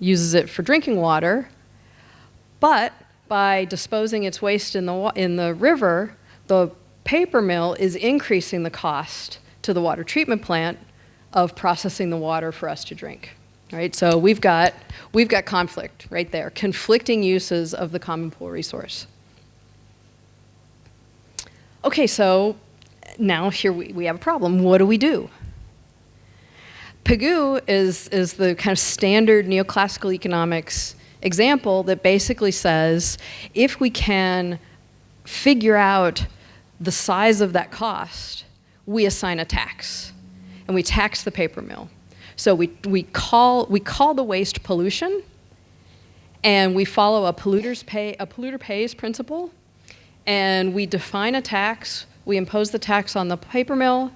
uses it for drinking water, but by disposing its waste in the river, the paper mill is increasing the cost to the water treatment plant of processing the water for us to drink. Right? So we've got conflict right there, conflicting uses of the common pool resource. Okay, so now here we have a problem. What do we do? Pigou is the kind of standard neoclassical economics example that basically says if we can figure out the size of that cost, we assign a tax, and we tax the paper mill. So we call the waste pollution, and we follow a polluter pays principle, and we define a tax. We impose the tax on the paper mill.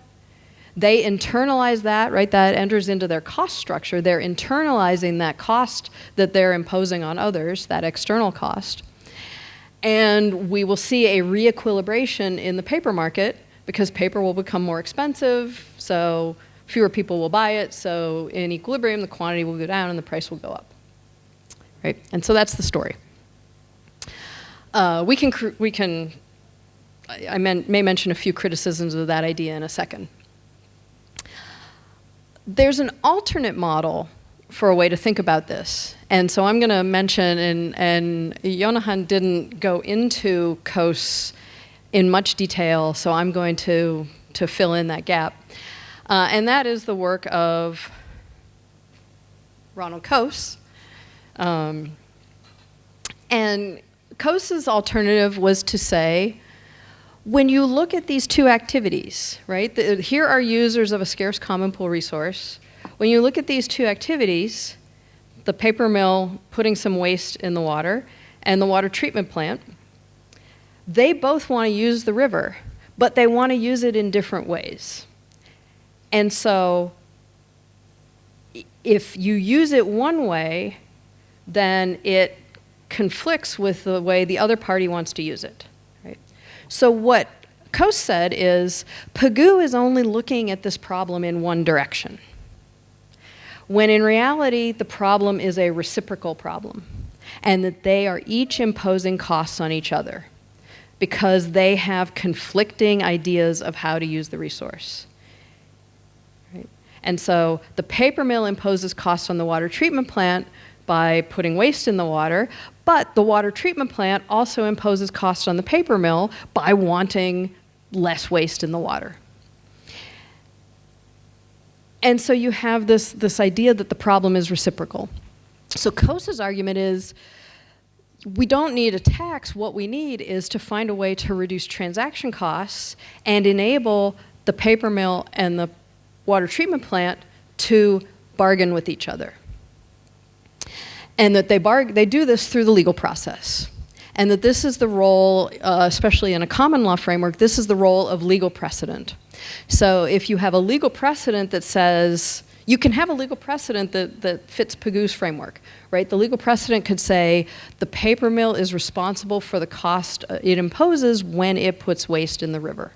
They internalize that, right? That enters into their cost structure. They're internalizing that cost that they're imposing on others, that external cost. And we will see a re-equilibration in the paper market because paper will become more expensive, so fewer people will buy it, so in equilibrium, the quantity will go down and the price will go up, right? And so that's the story. I may mention a few criticisms of that idea in a second. There's an alternate model for a way to think about this. And so I'm going to mention, and Jonahan didn't go into Coase in much detail, so I'm going to fill in that gap. And that is the work of Ronald Coase. And Coase's alternative was to say, when you look at these two activities, right, here are users of a scarce common pool resource. When you look at these two activities, the paper mill putting some waste in the water and the water treatment plant, they both want to use the river, but they want to use it in different ways. And so if you use it one way, then it conflicts with the way the other party wants to use it. So what Coase said is, Pigou is only looking at this problem in one direction, when in reality, the problem is a reciprocal problem, and that they are each imposing costs on each other because they have conflicting ideas of how to use the resource. Right? And so the paper mill imposes costs on the water treatment plant by putting waste in the water, but the water treatment plant also imposes costs on the paper mill by wanting less waste in the water. And so you have this idea that the problem is reciprocal. So Coase's argument is, we don't need a tax. What we need is to find a way to reduce transaction costs and enable the paper mill and the water treatment plant to bargain with each other. And that they do this through the legal process. And that this is the role, especially in a common law framework, this is the role of legal precedent. So if you have a legal precedent that says, you can have a legal precedent that fits Pigou's framework, right? The legal precedent could say the paper mill is responsible for the cost it imposes when it puts waste in the river.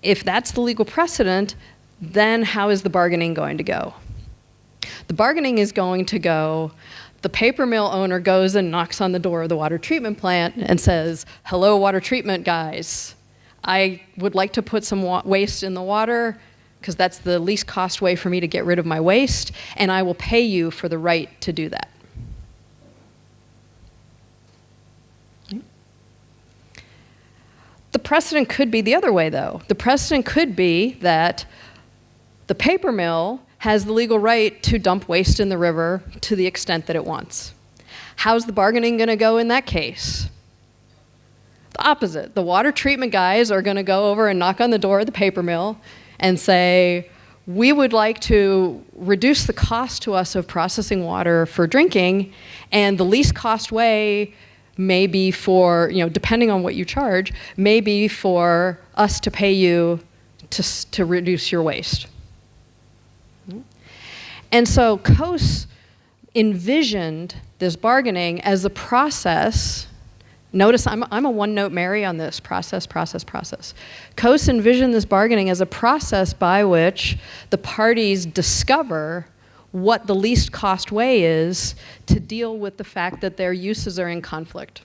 if that's the legal precedent, then how is the bargaining going to go? The bargaining is going to go, the paper mill owner goes and knocks on the door of the water treatment plant and says, hello, water treatment guys. I would like to put some waste in the water because that's the least cost way for me to get rid of my waste, and I will pay you for the right to do that. The precedent could be the other way, though. The precedent could be that the paper mill has the legal right to dump waste in the river to the extent that it wants. How's the bargaining going to go in that case? The opposite. The water treatment guys are going to go over and knock on the door of the paper mill and say, we would like to reduce the cost to us of processing water for drinking, and the least cost way may be for, depending on what you charge, may be for us to pay you to reduce your waste. And so Coase envisioned this bargaining as a process. Notice I'm a one-note Mary on this, process. Coase envisioned this bargaining as a process by which the parties discover what the least cost way is to deal with the fact that their uses are in conflict.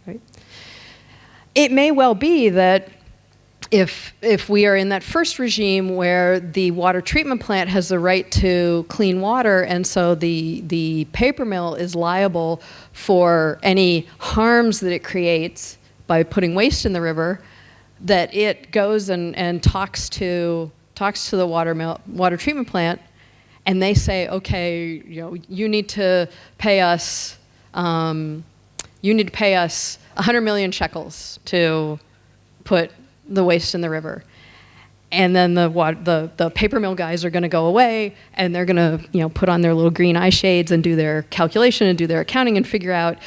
Right? It may well be that if we are in that first regime where the water treatment plant has the right to clean water, and so the paper mill is liable for any harms that it creates by putting waste in the river, that it goes and talks to the water treatment plant, and they say, okay, you need to pay us 100 million shekels to put the waste in the river. And then the paper mill guys are going to go away, and they're going to put on their little green eye shades and do their calculation and do their accounting and figure out,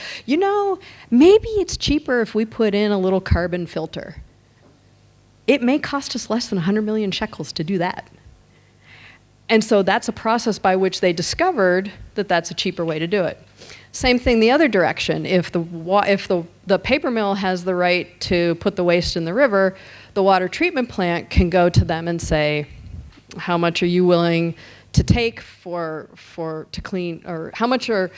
maybe it's cheaper if we put in a little carbon filter. It may cost us less than 100 million shekels to do that. And so that's a process by which they discovered that that's a cheaper way to do it. Same thing the other direction. If the paper mill has the right to put the waste in the river, the water treatment plant can go to them and say, how much are you willing to take to clean, or how much do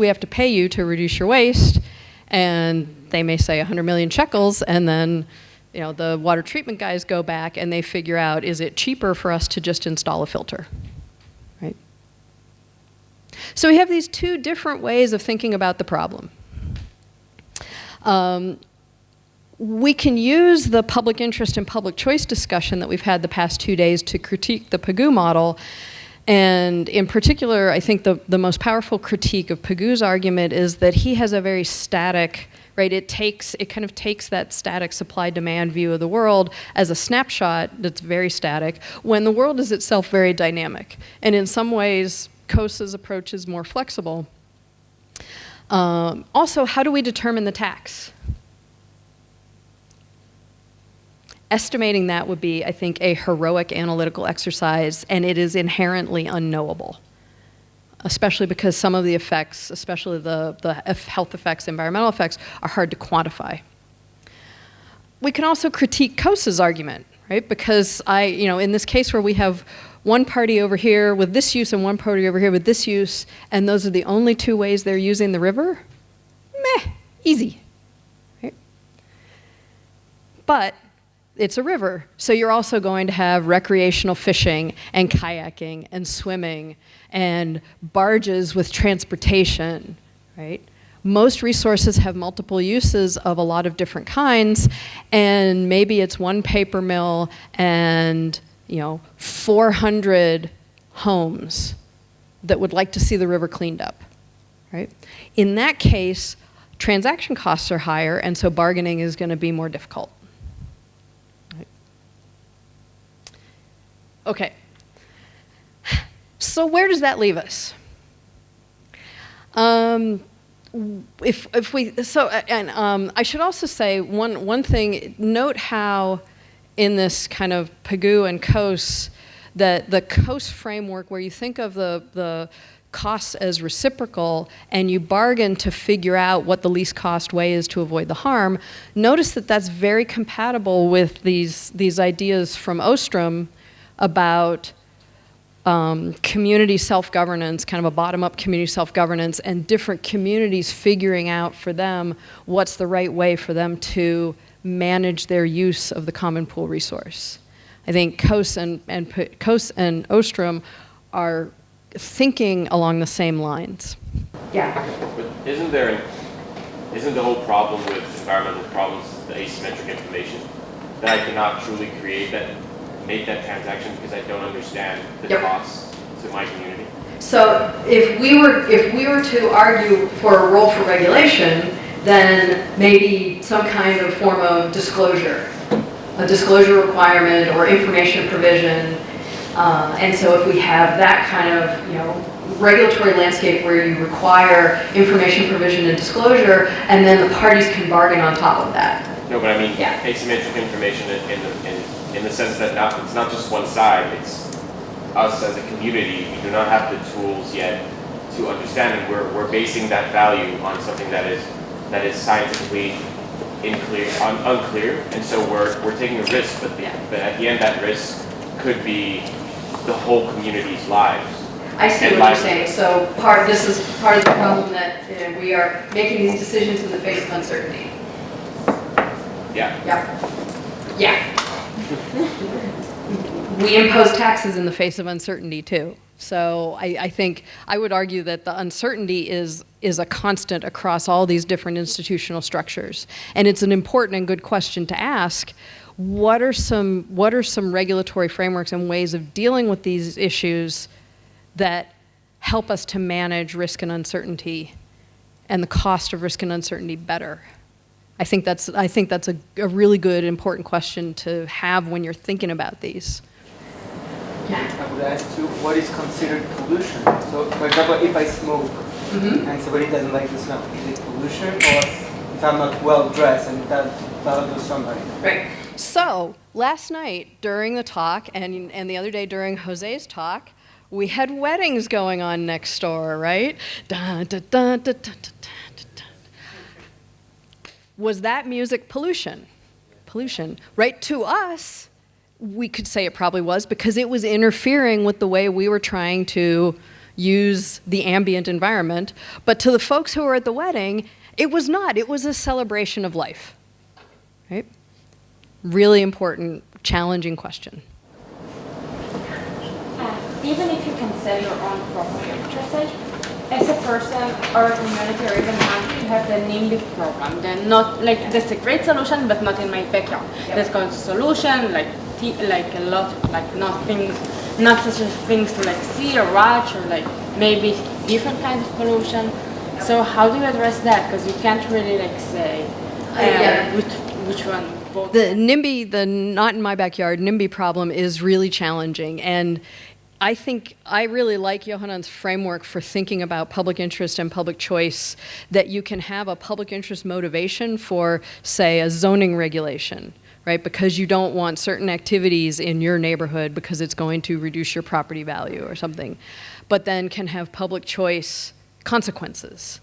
we have to pay you to reduce your waste? And they may say 100 million shekels, and then the water treatment guys go back and they figure out, is it cheaper for us to just install a filter? Right? So we have these two different ways of thinking about the problem. We can use the public interest and public choice discussion that we've had the past 2 days to critique the Pigou model. And in particular, I think the most powerful critique of Pigou's argument is that he has a very static, right? It kind of takes that static supply-demand view of the world as a snapshot that's very static, when the world is itself very dynamic. And in some ways, Coase's approach is more flexible. Also, how do we determine the tax? Estimating that would be, I think, a heroic analytical exercise, and it is inherently unknowable, especially because some of the effects, especially the health effects, environmental effects, are hard to quantify. We can also critique Coase's argument, right? Because in this case where we have one party over here with this use and one party over here with this use, and those are the only two ways they're using the river, easy, right? But it's a river, so you're also going to have recreational fishing and kayaking and swimming and barges with transportation, right? Most resources have multiple uses of a lot of different kinds, and maybe it's one paper mill and 400 homes that would like to see the river cleaned up, right? In that case, transaction costs are higher, and so bargaining is going to be more difficult. Right? Okay. So where does that leave us? I should also say one thing. Note how in this kind of Pigou and Coase, that the Coase framework, where you think of the costs as reciprocal and you bargain to figure out what the least cost way is to avoid the harm, notice that that's very compatible with these ideas from Ostrom about community self-governance, kind of a bottom-up community self-governance, and different communities figuring out for them what's the right way for them to manage their use of the common pool resource. I think Coase and Ostrom are thinking along the same lines. Yeah. But isn't the whole problem with environmental problems the asymmetric information, that I cannot truly make that transaction because I don't understand the costs to my community? So if we were to argue for a role for regulation, then maybe some kind of form of disclosure, a disclosure requirement or information provision. And so if we have that kind of, regulatory landscape where you require information provision and disclosure, and then the parties can bargain on top of that. No, but I mean asymmetric information in the sense that it's not just one side. It's us as a community. We do not have the tools yet to understand, and we're basing that value on something that is scientifically unclear, and so we're taking a risk. But at the end, that risk could be the whole community's lives. I see what you're saying. So this is part of the problem that we are making these decisions in the face of uncertainty. Yeah. We impose taxes in the face of uncertainty too. So I think I would argue that the uncertainty is a constant across all these different institutional structures, and it's an important and good question to ask. What are some regulatory frameworks and ways of dealing with these issues that help us to manage risk and uncertainty and the cost of risk and uncertainty better? I think that's a really good, important question to have when you're thinking about these. I would ask too, what is considered pollution? So, for example, if I smoke and somebody doesn't like the smell, is it pollution? Or if I'm not well dressed and that bothers somebody? Right. So last night during the talk and the other day during Jose's talk, we had weddings going on next door, right? Dun, dun, dun, dun, dun, dun, dun, dun. Was that music pollution? Pollution. Right, to us, we could say it probably was, because it was interfering with the way we were trying to use the ambient environment. But to the folks who were at the wedding, it was not. It was a celebration of life, right? Really important, challenging question. Even if you can sell your own property or research, as a person or a community or even country, you have the NIMBY program. Then not like that's a great solution, but not in my backyard. There's going to solution like a lot like not such things to like see or watch, or like maybe different kinds of pollution. So how do you address that? Because you can't really like say which one. The NIMBY, the not in my backyard NIMBY problem is really challenging, and I think I really like Yohanan's framework for thinking about public interest and public choice, that you can have a public interest motivation for, say, a zoning regulation, right? Because you don't want certain activities in your neighborhood because it's going to reduce your property value or something, but then can have public choice consequences.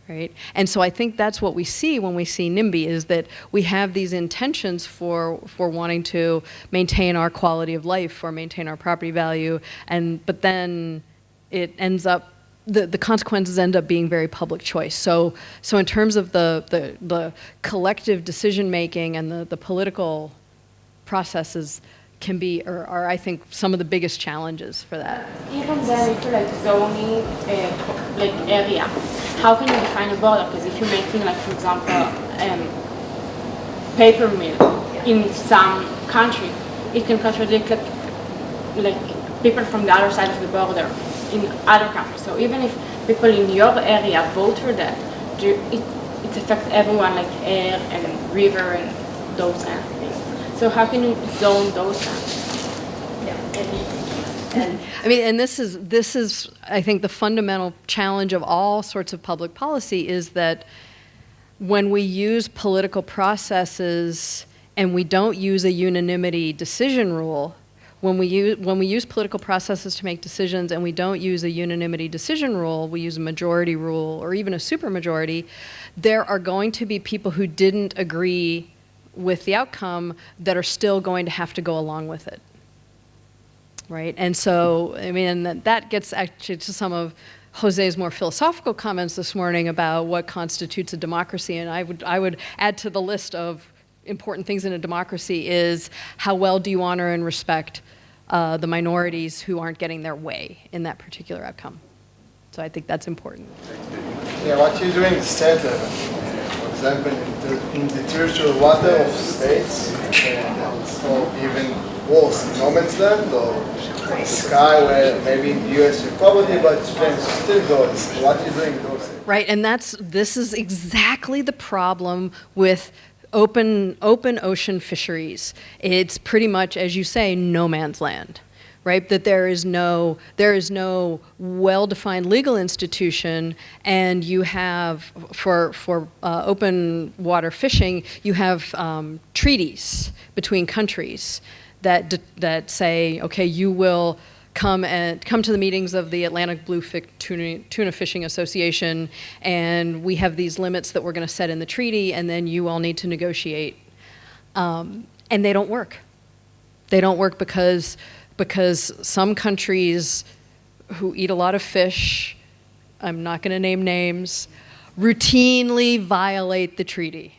Right? And so I think that's what we see when we see NIMBY, is that we have these intentions for wanting to maintain our quality of life or maintain our property value, but then it ends up, the consequences end up being very public choice. So in terms of the collective decision making and the political processes can be, are I think some of the biggest challenges for that. Even then, if you like zoning like area, how can you define a border? Because if you're making, like, for example, paper mill in some country, it can contradict like people from the other side of the border in other countries. So even if people in your area vote for that, it affects everyone, like air and river and those kind of things. So how can you zone those things? And I mean, and this is I think the fundamental challenge of all sorts of public policy is that when we use political processes and we don't use a unanimity decision rule, when we use political processes to make decisions and we don't use a unanimity decision rule, we use a majority rule or even a supermajority, there are going to be people who didn't agree with the outcome that are still going to have to go along with it, right? And so, I mean, that gets actually to some of Jose's more philosophical comments this morning about what constitutes a democracy, and I would add to the list of important things in a democracy is how well do you honor and respect the minorities who aren't getting their way in that particular outcome. So I think that's important. Yeah, what you're doing is state level. For example, in the territorial water of states, or even worse, in no man's land, or the sky where maybe in the US you probably, but James still goes. What you're doing those things. Right, and this is exactly the problem with open ocean fisheries. It's pretty much, as you say, no man's land, right? That there is no well-defined legal institution, and you have for open water fishing, you have treaties between countries that say, okay, you will come to the meetings of the Atlantic Bluefin Tuna Fishing Association, and we have these limits that we're going to set in the treaty, and then you all need to negotiate. And they don't work. They don't work because some countries who eat a lot of fish, I'm not going to name names, routinely violate the treaty.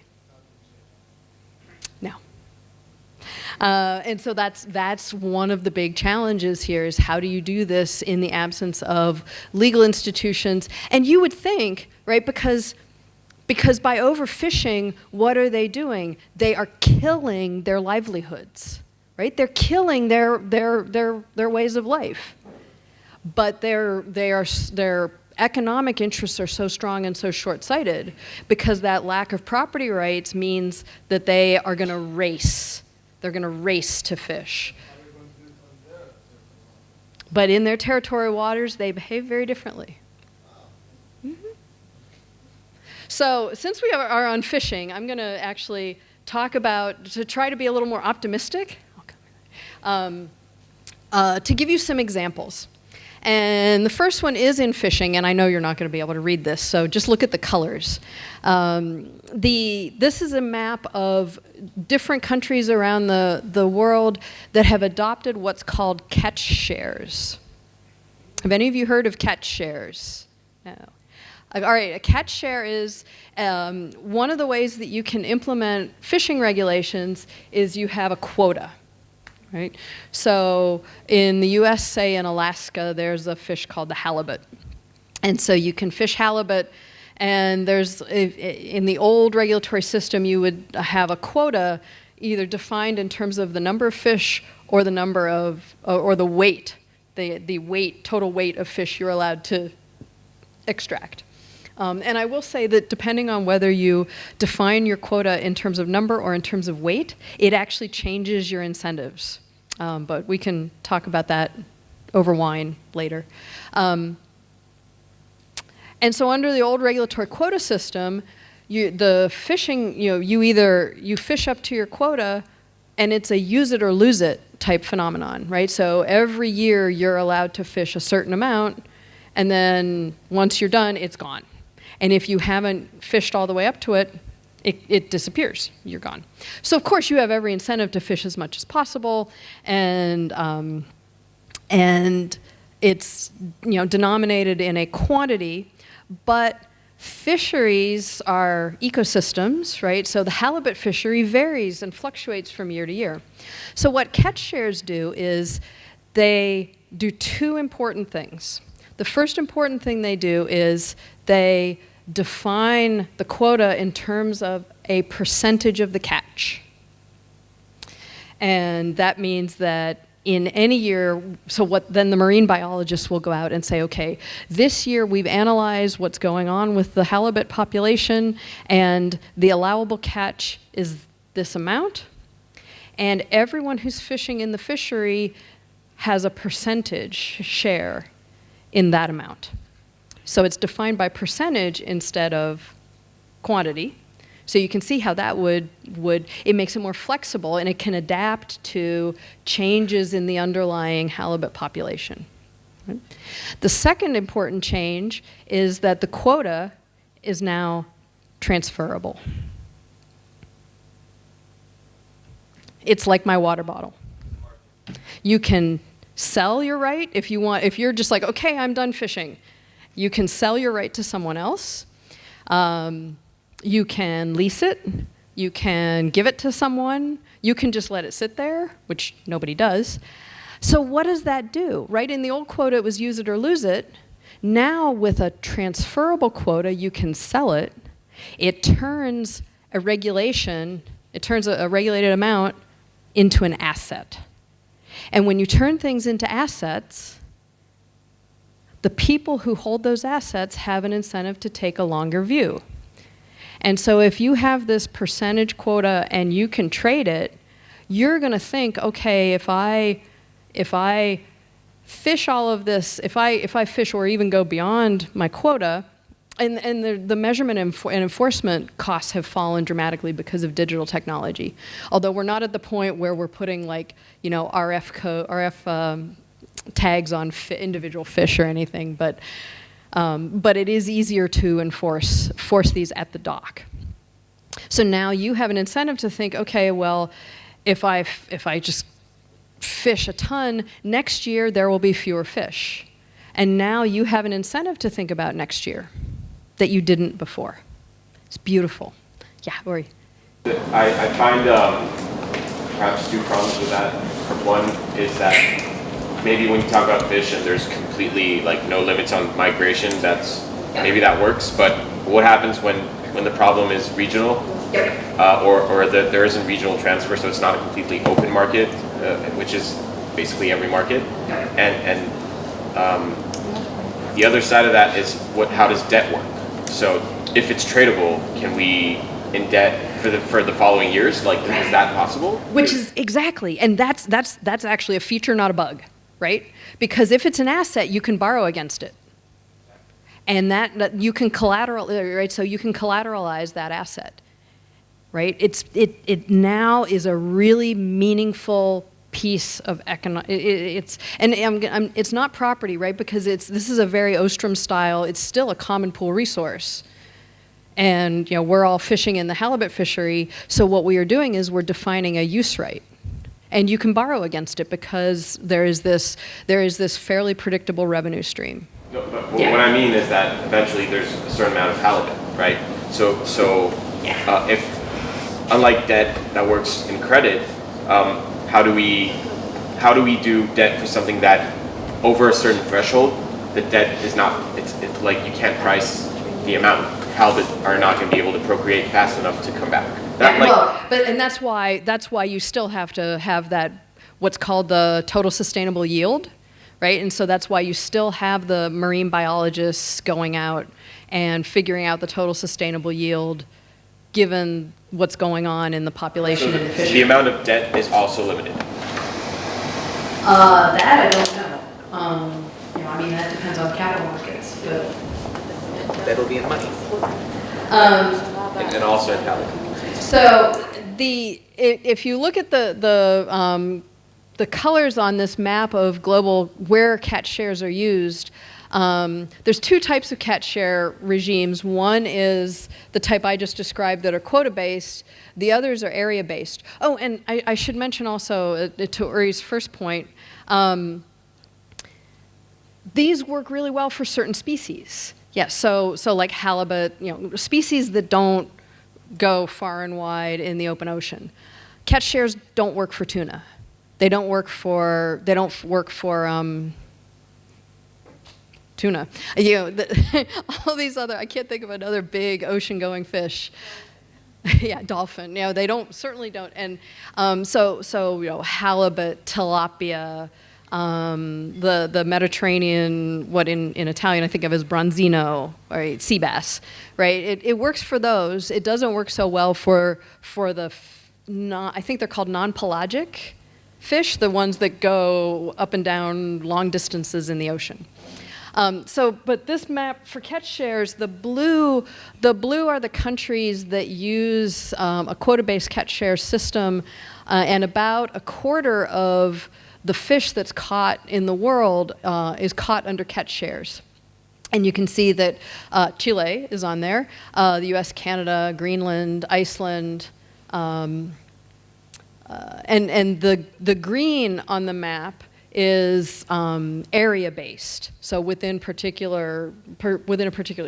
And so that's one of the big challenges here is how do you do this in the absence of legal institutions? And you would think, right, because by overfishing, what are they doing? They are killing their livelihoods, right? They're killing their ways of life. But their economic interests are so strong and so short-sighted because that lack of property rights means that they are going to race. They're going to race to fish. But in their territorial waters, they behave very differently. Mm-hmm. So since we are on fishing, I'm going to actually talk about, to try to be a little more optimistic, to give you some examples. And the first one is in fishing, and I know you're not going to be able to read this, so just look at the colors. This is a map of different countries around the world that have adopted what's called catch shares. Have any of you heard of catch shares? No. All right, a catch share is one of the ways that you can implement fishing regulations is you have a quota. Right? So in the US, say in Alaska, there's a fish called the halibut. And so you can fish halibut, and in the old regulatory system, you would have a quota either defined in terms of the number of fish or the number of, or the weight, the weight, total weight of fish you're allowed to extract. And I will say that depending on whether you define your quota in terms of number or in terms of weight, it actually changes your incentives. But we can talk about that over wine later. And so under the old regulatory quota system, the fishing, you fish up to your quota, and it's a use it or lose it type phenomenon, right? So every year you're allowed to fish a certain amount, and then once you're done, it's gone. And if you haven't fished all the way up to it, it disappears. You're gone. So of course you have every incentive to fish as much as possible, and it's denominated in a quantity, but fisheries are ecosystems, right? So the halibut fishery varies and fluctuates from year to year. So what catch shares do is they do two important things. The first important thing they do is they define the quota in terms of a percentage of the catch. And that means that in any year, then the marine biologists will go out and say, okay, this year we've analyzed what's going on with the halibut population, and the allowable catch is this amount, and everyone who's fishing in the fishery has a percentage share in that amount. So it's defined by percentage instead of quantity. So you can see how that would it makes it more flexible, and it can adapt to changes in the underlying halibut population. Right? The second important change is that the quota is now transferable. It's like my water bottle. You can sell your right if you want. If you're just like, okay, I'm done fishing, you can sell your right to someone else. You can lease it. You can give it to someone. You can just let it sit there, which nobody does. So what does that do? Right, in the old quota, it was use it or lose it. Now with a transferable quota, you can sell it. It turns a regulation, it turns a regulated amount into an asset. And when you turn things into assets, the people who hold those assets have an incentive to take a longer view. And so if you have this percentage quota and you can trade it, you're going to think, okay, if I fish all of this, if I fish or even go beyond my quota, and the measurement and enforcement costs have fallen dramatically because of digital technology. Although we're not at the point where we're putting RF tags on individual fish or anything, but it is easier to force these at the dock. So now you have an incentive to think, okay, well, if I just fish a ton, next year there will be fewer fish. And now you have an incentive to think about next year that you didn't before. It's beautiful. Yeah, Ori. I find perhaps two problems with that. One is that maybe when you talk about fish and there's completely no limits on migration, maybe that works. But what happens when the problem is regional, or there isn't regional transfer, so it's not a completely open market, which is basically every market, and the other side of that is how does debt work? So if it's tradable, can we indebt for the following years? Is that possible? Which is exactly, and that's actually a feature, not a bug, right? Because if it's an asset, you can borrow against it, and that you can right? So you can collateralize that asset, right? It now is a really meaningful piece of economic. It's not property, right? Because this is a very Ostrom style. It's still a common pool resource. And we're all fishing in the halibut fishery, so what we are doing is we're defining a use right. And you can borrow against it because there is this fairly predictable revenue stream. No, but what I mean is that eventually there's a certain amount of halibut, right? So if, unlike debt that works in credit, how do we do debt for something that over a certain threshold, the debt is not, it's like you can't price the amount. Halibut are not going to be able to procreate fast enough to come back. That's why you still have to have that, what's called the total sustainable yield, right? And so that's why you still have the marine biologists going out and figuring out the total sustainable yield given what's going on in the population and the fishery. The amount of debt is also limited. That I don't know. That depends on capital markets, but that'll be in money. And also in halibut. So if you look at the colors on this map of global where catch shares are used, there's two types of catch share regimes. One is the type I just described that are quota-based. The others are area-based. Oh, and I should mention also, to Uri's first point, these work really well for certain species. Yes, so like halibut, species that don't go far and wide in the open ocean. Catch shares don't work for tuna. They don't work for tuna. All these other, I can't think of another big ocean-going fish. Yeah, dolphin. They certainly don't. And so halibut, tilapia, the Mediterranean, what in Italian I think of as bronzino, right, sea bass, right? It works for those. It doesn't work so well for the I think they're called non-pelagic fish, the ones that go up and down long distances in the ocean. But this map for catch shares, the blue are the countries that use a quota-based catch share system, and about a quarter of the fish that's caught in the world is caught under catch shares. And you can see that Chile is on there, the US, Canada, Greenland, Iceland, and the green on the map is area-based. So within a particular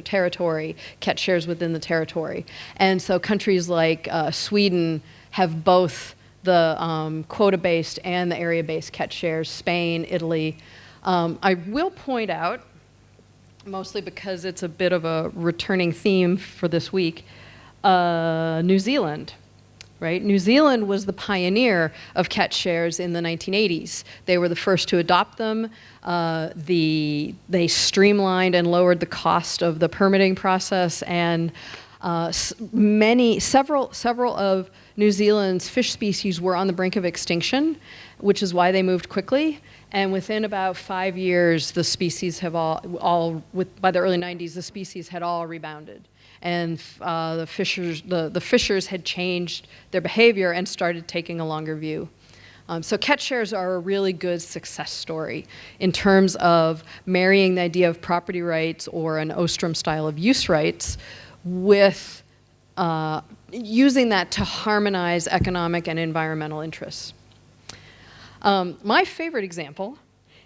territory, catch shares within the territory. And so countries like Sweden have both the quota-based and the area-based catch shares, Spain, Italy. I will point out, mostly because it's a bit of a returning theme for this week, New Zealand. Right? New Zealand was the pioneer of catch shares in the 1980s. They were the first to adopt them. They streamlined and lowered the cost of the permitting process, and several of New Zealand's fish species were on the brink of extinction, which is why they moved quickly. And within about 5 years, the species have by the early 90s, the species had all rebounded. And the fishers had changed their behavior and started taking a longer view. So catch shares are a really good success story in terms of marrying the idea of property rights or an Ostrom style of use rights with using that to harmonize economic and environmental interests. My favorite example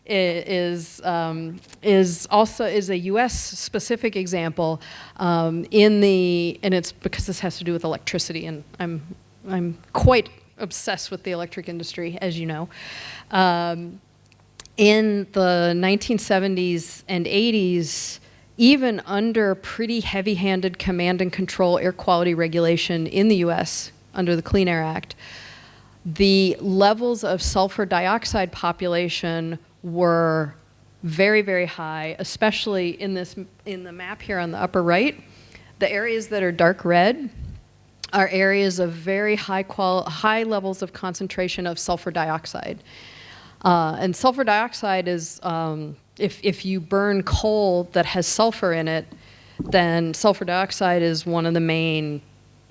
is a U.S. specific example and it's because this has to do with electricity, and I'm quite obsessed with the electric industry, as you know. In the 1970s and 80s, even under pretty heavy-handed command and control air quality regulation in the U.S. under the Clean Air Act, the levels of sulfur dioxide population were very, very high, especially in the map here on the upper right. The areas that are dark red are areas of very high levels of concentration of sulfur dioxide. And sulfur dioxide is, if you burn coal that has sulfur in it, then sulfur dioxide is one of the main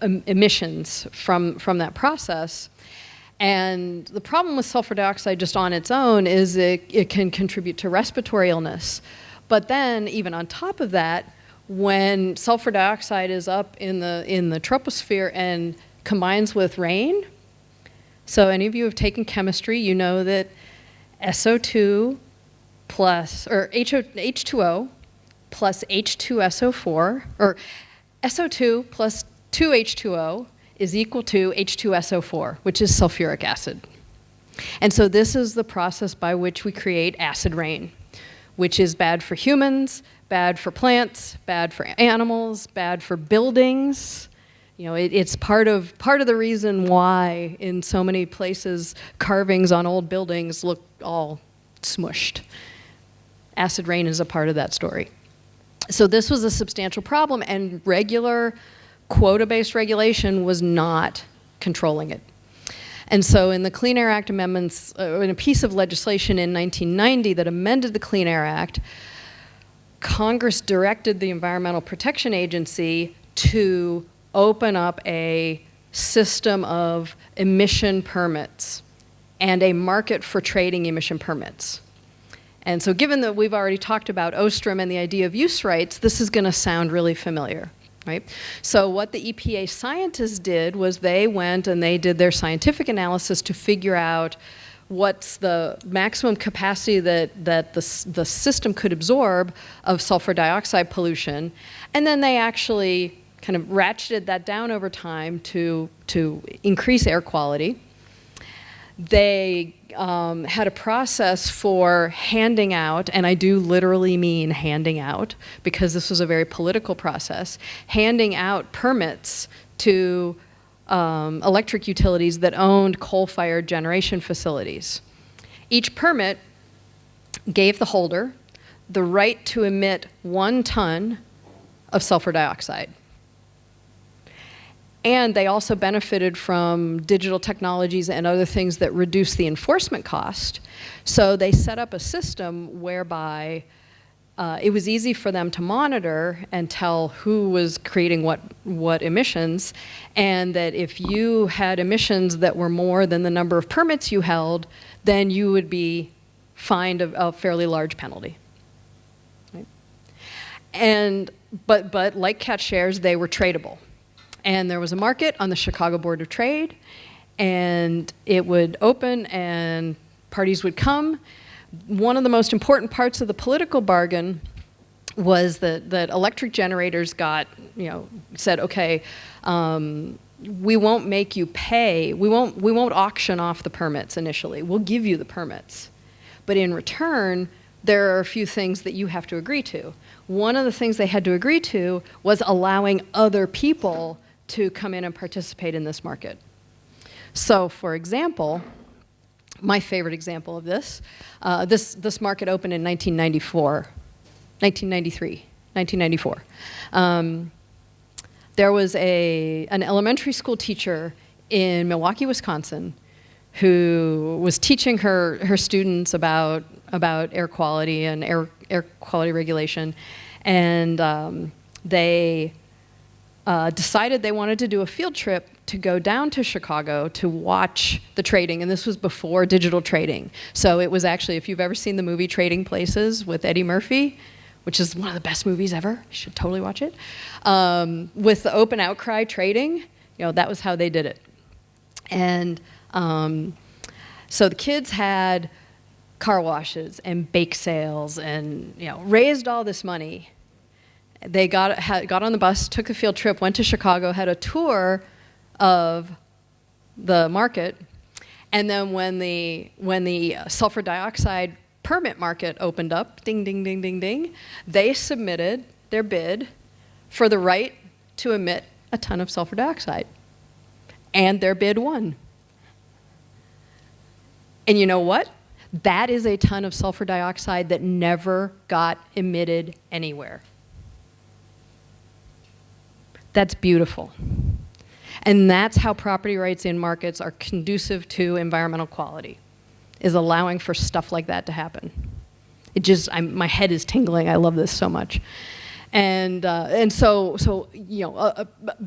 emissions from that process. And the problem with sulfur dioxide just on its own is it can contribute to respiratory illness. But then, even on top of that, when sulfur dioxide is up in the troposphere and combines with rain, so any of you have taken chemistry, you know that SO2 plus, or H2O plus H2SO4, or SO2 plus 2H2O is equal to H2SO4, which is sulfuric acid. And so this is the process by which we create acid rain, which is bad for humans, bad for plants, bad for animals, bad for buildings. You know, it's part of the reason why in so many places carvings on old buildings look all smushed. Acid rain is a part of that story. So this was a substantial problem, and regular quota-based regulation was not controlling it. And so in the Clean Air Act amendments, in a piece of legislation in 1990 that amended the Clean Air Act, Congress directed the Environmental Protection Agency to open up a system of emission permits and a market for trading emission permits. And so given that we've already talked about Ostrom and the idea of use rights, this is going to sound really familiar. Right? So what the EPA scientists did was they went and they did their scientific analysis to figure out what's the maximum capacity that the system could absorb of sulfur dioxide pollution, and then they actually kind of ratcheted that down over time to increase air quality. They had a process for handing out, and I do literally mean handing out, because this was a very political process, handing out permits to electric utilities that owned coal-fired generation facilities. Each permit gave the holder the right to emit 1 ton of sulfur dioxide. And they also benefited from digital technologies and other things that reduce the enforcement cost. So they set up a system whereby it was easy for them to monitor and tell who was creating what emissions, and that if you had emissions that were more than the number of permits you held, then you would be fined a fairly large penalty. Right? But like cat shares, they were tradable. And there was a market on the Chicago Board of Trade, and it would open and parties would come. One of the most important parts of the political bargain was that electric generators said, okay, we won't make you pay, we won't auction off the permits initially, we'll give you the permits. But in return, there are a few things that you have to agree to. One of the things they had to agree to was allowing other people to come in and participate in this market. So, for example, my favorite example of this, this market opened in 1994. There was an elementary school teacher in Milwaukee, Wisconsin, who was teaching her students about air quality and air quality regulation, and they decided they wanted to do a field trip to go down to Chicago to watch the trading, and this was before digital trading. So it was actually, if you've ever seen the movie Trading Places with Eddie Murphy, which is one of the best movies ever, you should totally watch it, with the open outcry trading, that was how they did it. And so the kids had car washes and bake sales and raised all this money. They got on the bus, took the field trip, went to Chicago, had a tour of the market, and then when the sulfur dioxide permit market opened up, ding, ding, ding, ding, ding, they submitted their bid for the right to emit a ton of sulfur dioxide, and their bid won. And you know what? That is a ton of sulfur dioxide that never got emitted anywhere. That's beautiful. And that's how property rights in markets are conducive to environmental quality, is allowing for stuff like that to happen. My head is tingling. I love this so much. And so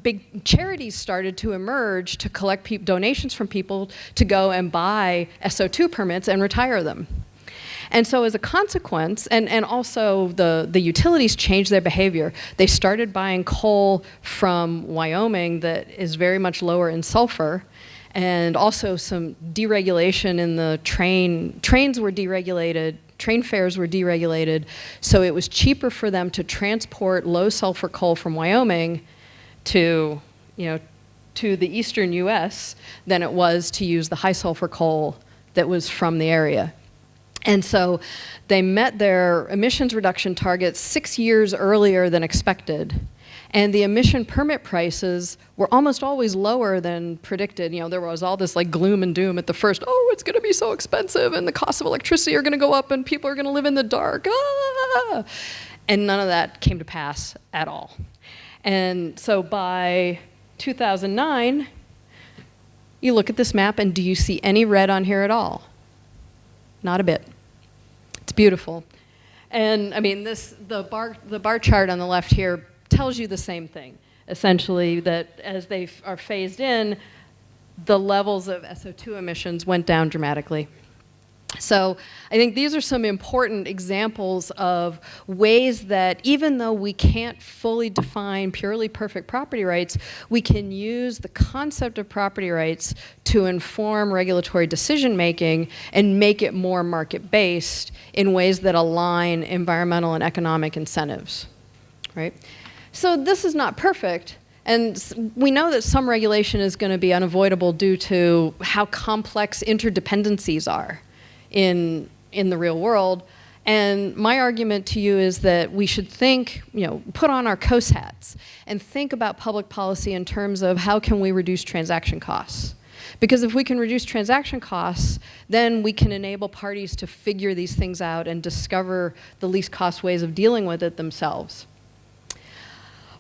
big charities started to emerge to collect donations from people to go and buy SO2 permits and retire them. And so as a consequence, and also the utilities changed their behavior. They started buying coal from Wyoming that is very much lower in sulfur, and also some deregulation in the trains were deregulated, train fares were deregulated, so it was cheaper for them to transport low sulfur coal from Wyoming to the eastern US than it was to use the high sulfur coal that was from the area. And so they met their emissions reduction targets 6 years earlier than expected. And the emission permit prices were almost always lower than predicted. There was all this gloom and doom at the first, it's going to be so expensive and the costs of electricity are going to go up and people are going to live in the dark. Ah! And none of that came to pass at all. And so by 2009, you look at this map and do you see any red on here at all? Not a bit. It's beautiful. And I mean, the bar chart on the left here tells you the same thing. Essentially, that as they are phased in, the levels of SO2 emissions went down dramatically. So I think these are some important examples of ways that even though we can't fully define purely perfect property rights, we can use the concept of property rights to inform regulatory decision making and make it more market-based in ways that align environmental and economic incentives, right? So this is not perfect. And we know that some regulation is going to be unavoidable due to how complex interdependencies are in the real world. And my argument to you is that we should think, put on our COSE hats and think about public policy in terms of how can we reduce transaction costs. Because if we can reduce transaction costs, then we can enable parties to figure these things out and discover the least cost ways of dealing with it themselves.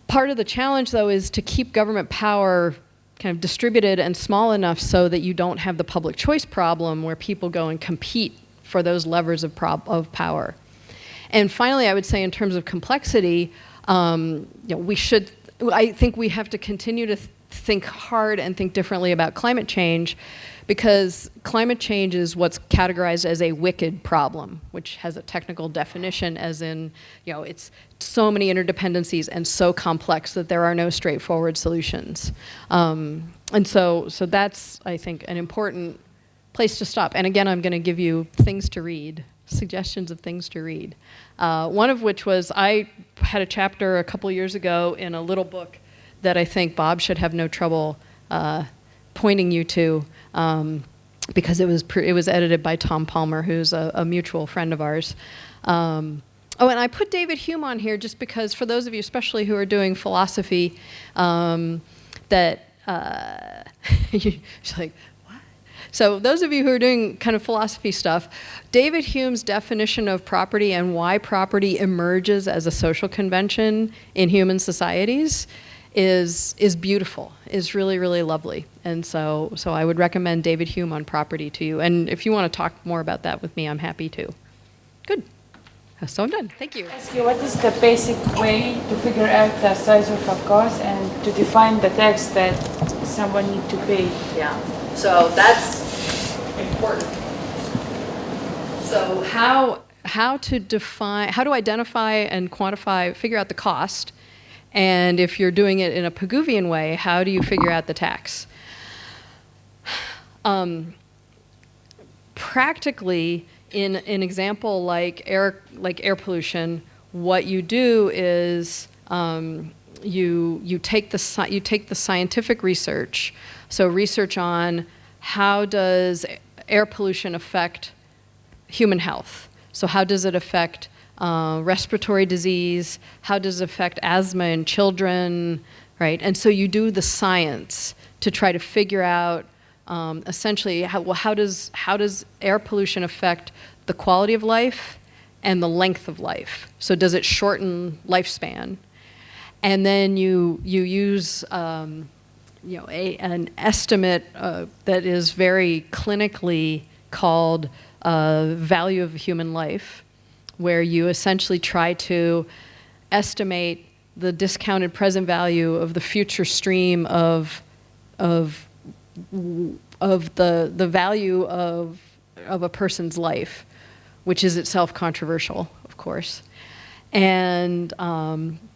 Part of the challenge, though, is to keep government power kind of distributed and small enough so that you don't have the public choice problem where people go and compete for those levers of power. And finally, I would say in terms of complexity, I think we have to continue to think hard and think differently about climate change, because climate change is what's categorized as a wicked problem, which has a technical definition as in, it's so many interdependencies and so complex that there are no straightforward solutions. And so that's, I think, an important place to stop. And again, I'm going to give you things to read, suggestions of things to read. One of which was, I had a chapter a couple years ago in a little book that I think Bob should have no trouble pointing you to, because it was edited by Tom Palmer, who's a mutual friend of ours. And I put David Hume on here just because, for those of you especially who are doing philosophy, that you're like, what? So those of you who are doing kind of philosophy stuff, David Hume's definition of property and why property emerges as a social convention in human societies is beautiful, is really, really lovely. And so I would recommend David Hume on property to you. And if you want to talk more about that with me, I'm happy to. Good. So I'm done. Thank you. Ask you, what is the basic way to figure out the size of a cost and to define the tax that someone needs to pay? Yeah. So that's important. So how to identify and quantify, figure out the cost. And if you're doing it in a Pigouvian way, how do you figure out the tax? Practically, in an example like air pollution, what you do is you take the scientific research, so research on how does air pollution affect human health. So how does it affect respiratory disease? How does it affect asthma in children, right? And so you do the science to try to figure out essentially how does air pollution affect the quality of life and the length of life? So does it shorten lifespan? And then you use an estimate that is very clinically called value of human life, where you essentially try to estimate the discounted present value of the future stream of the value of a person's life, which is itself controversial, of course. And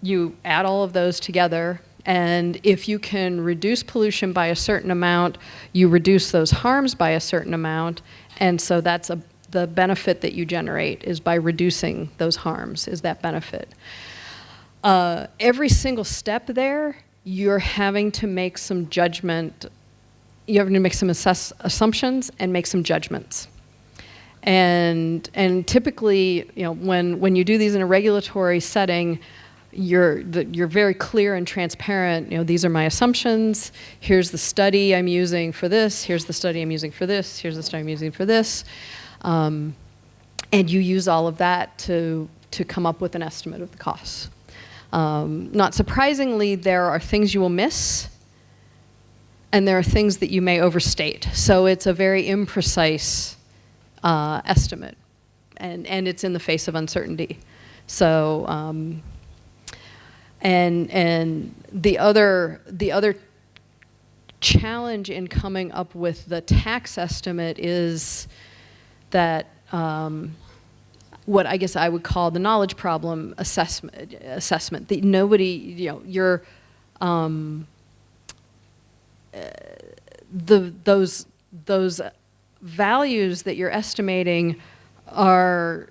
you add all of those together, and if you can reduce pollution by a certain amount, you reduce those harms by a certain amount, and so that's the benefit that you generate is by reducing those harms, is that benefit. Every single step there, you're having to make some judgment. You have to make some assumptions and make some judgments. And typically, when you do these in a regulatory setting, you're very clear and transparent. These are my assumptions. Here's the study I'm using for this. Here's the study I'm using for this. Here's the study I'm using for this. And you use all of that to come up with an estimate of the costs. Not surprisingly, there are things you will miss, and there are things that you may overstate. So it's a very imprecise estimate, and it's in the face of uncertainty. So, and the other challenge in coming up with the tax estimate is that what I guess I would call the knowledge problem assessment. That nobody, those values that you're estimating are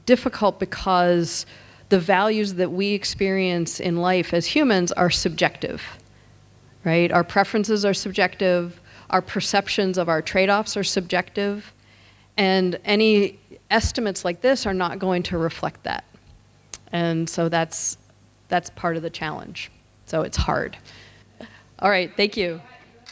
difficult because the values that we experience in life as humans are subjective, right? Our preferences are subjective. Our perceptions of our trade-offs are subjective. And any estimates like this are not going to reflect that. And so that's part of the challenge. So it's hard. All right, thank you.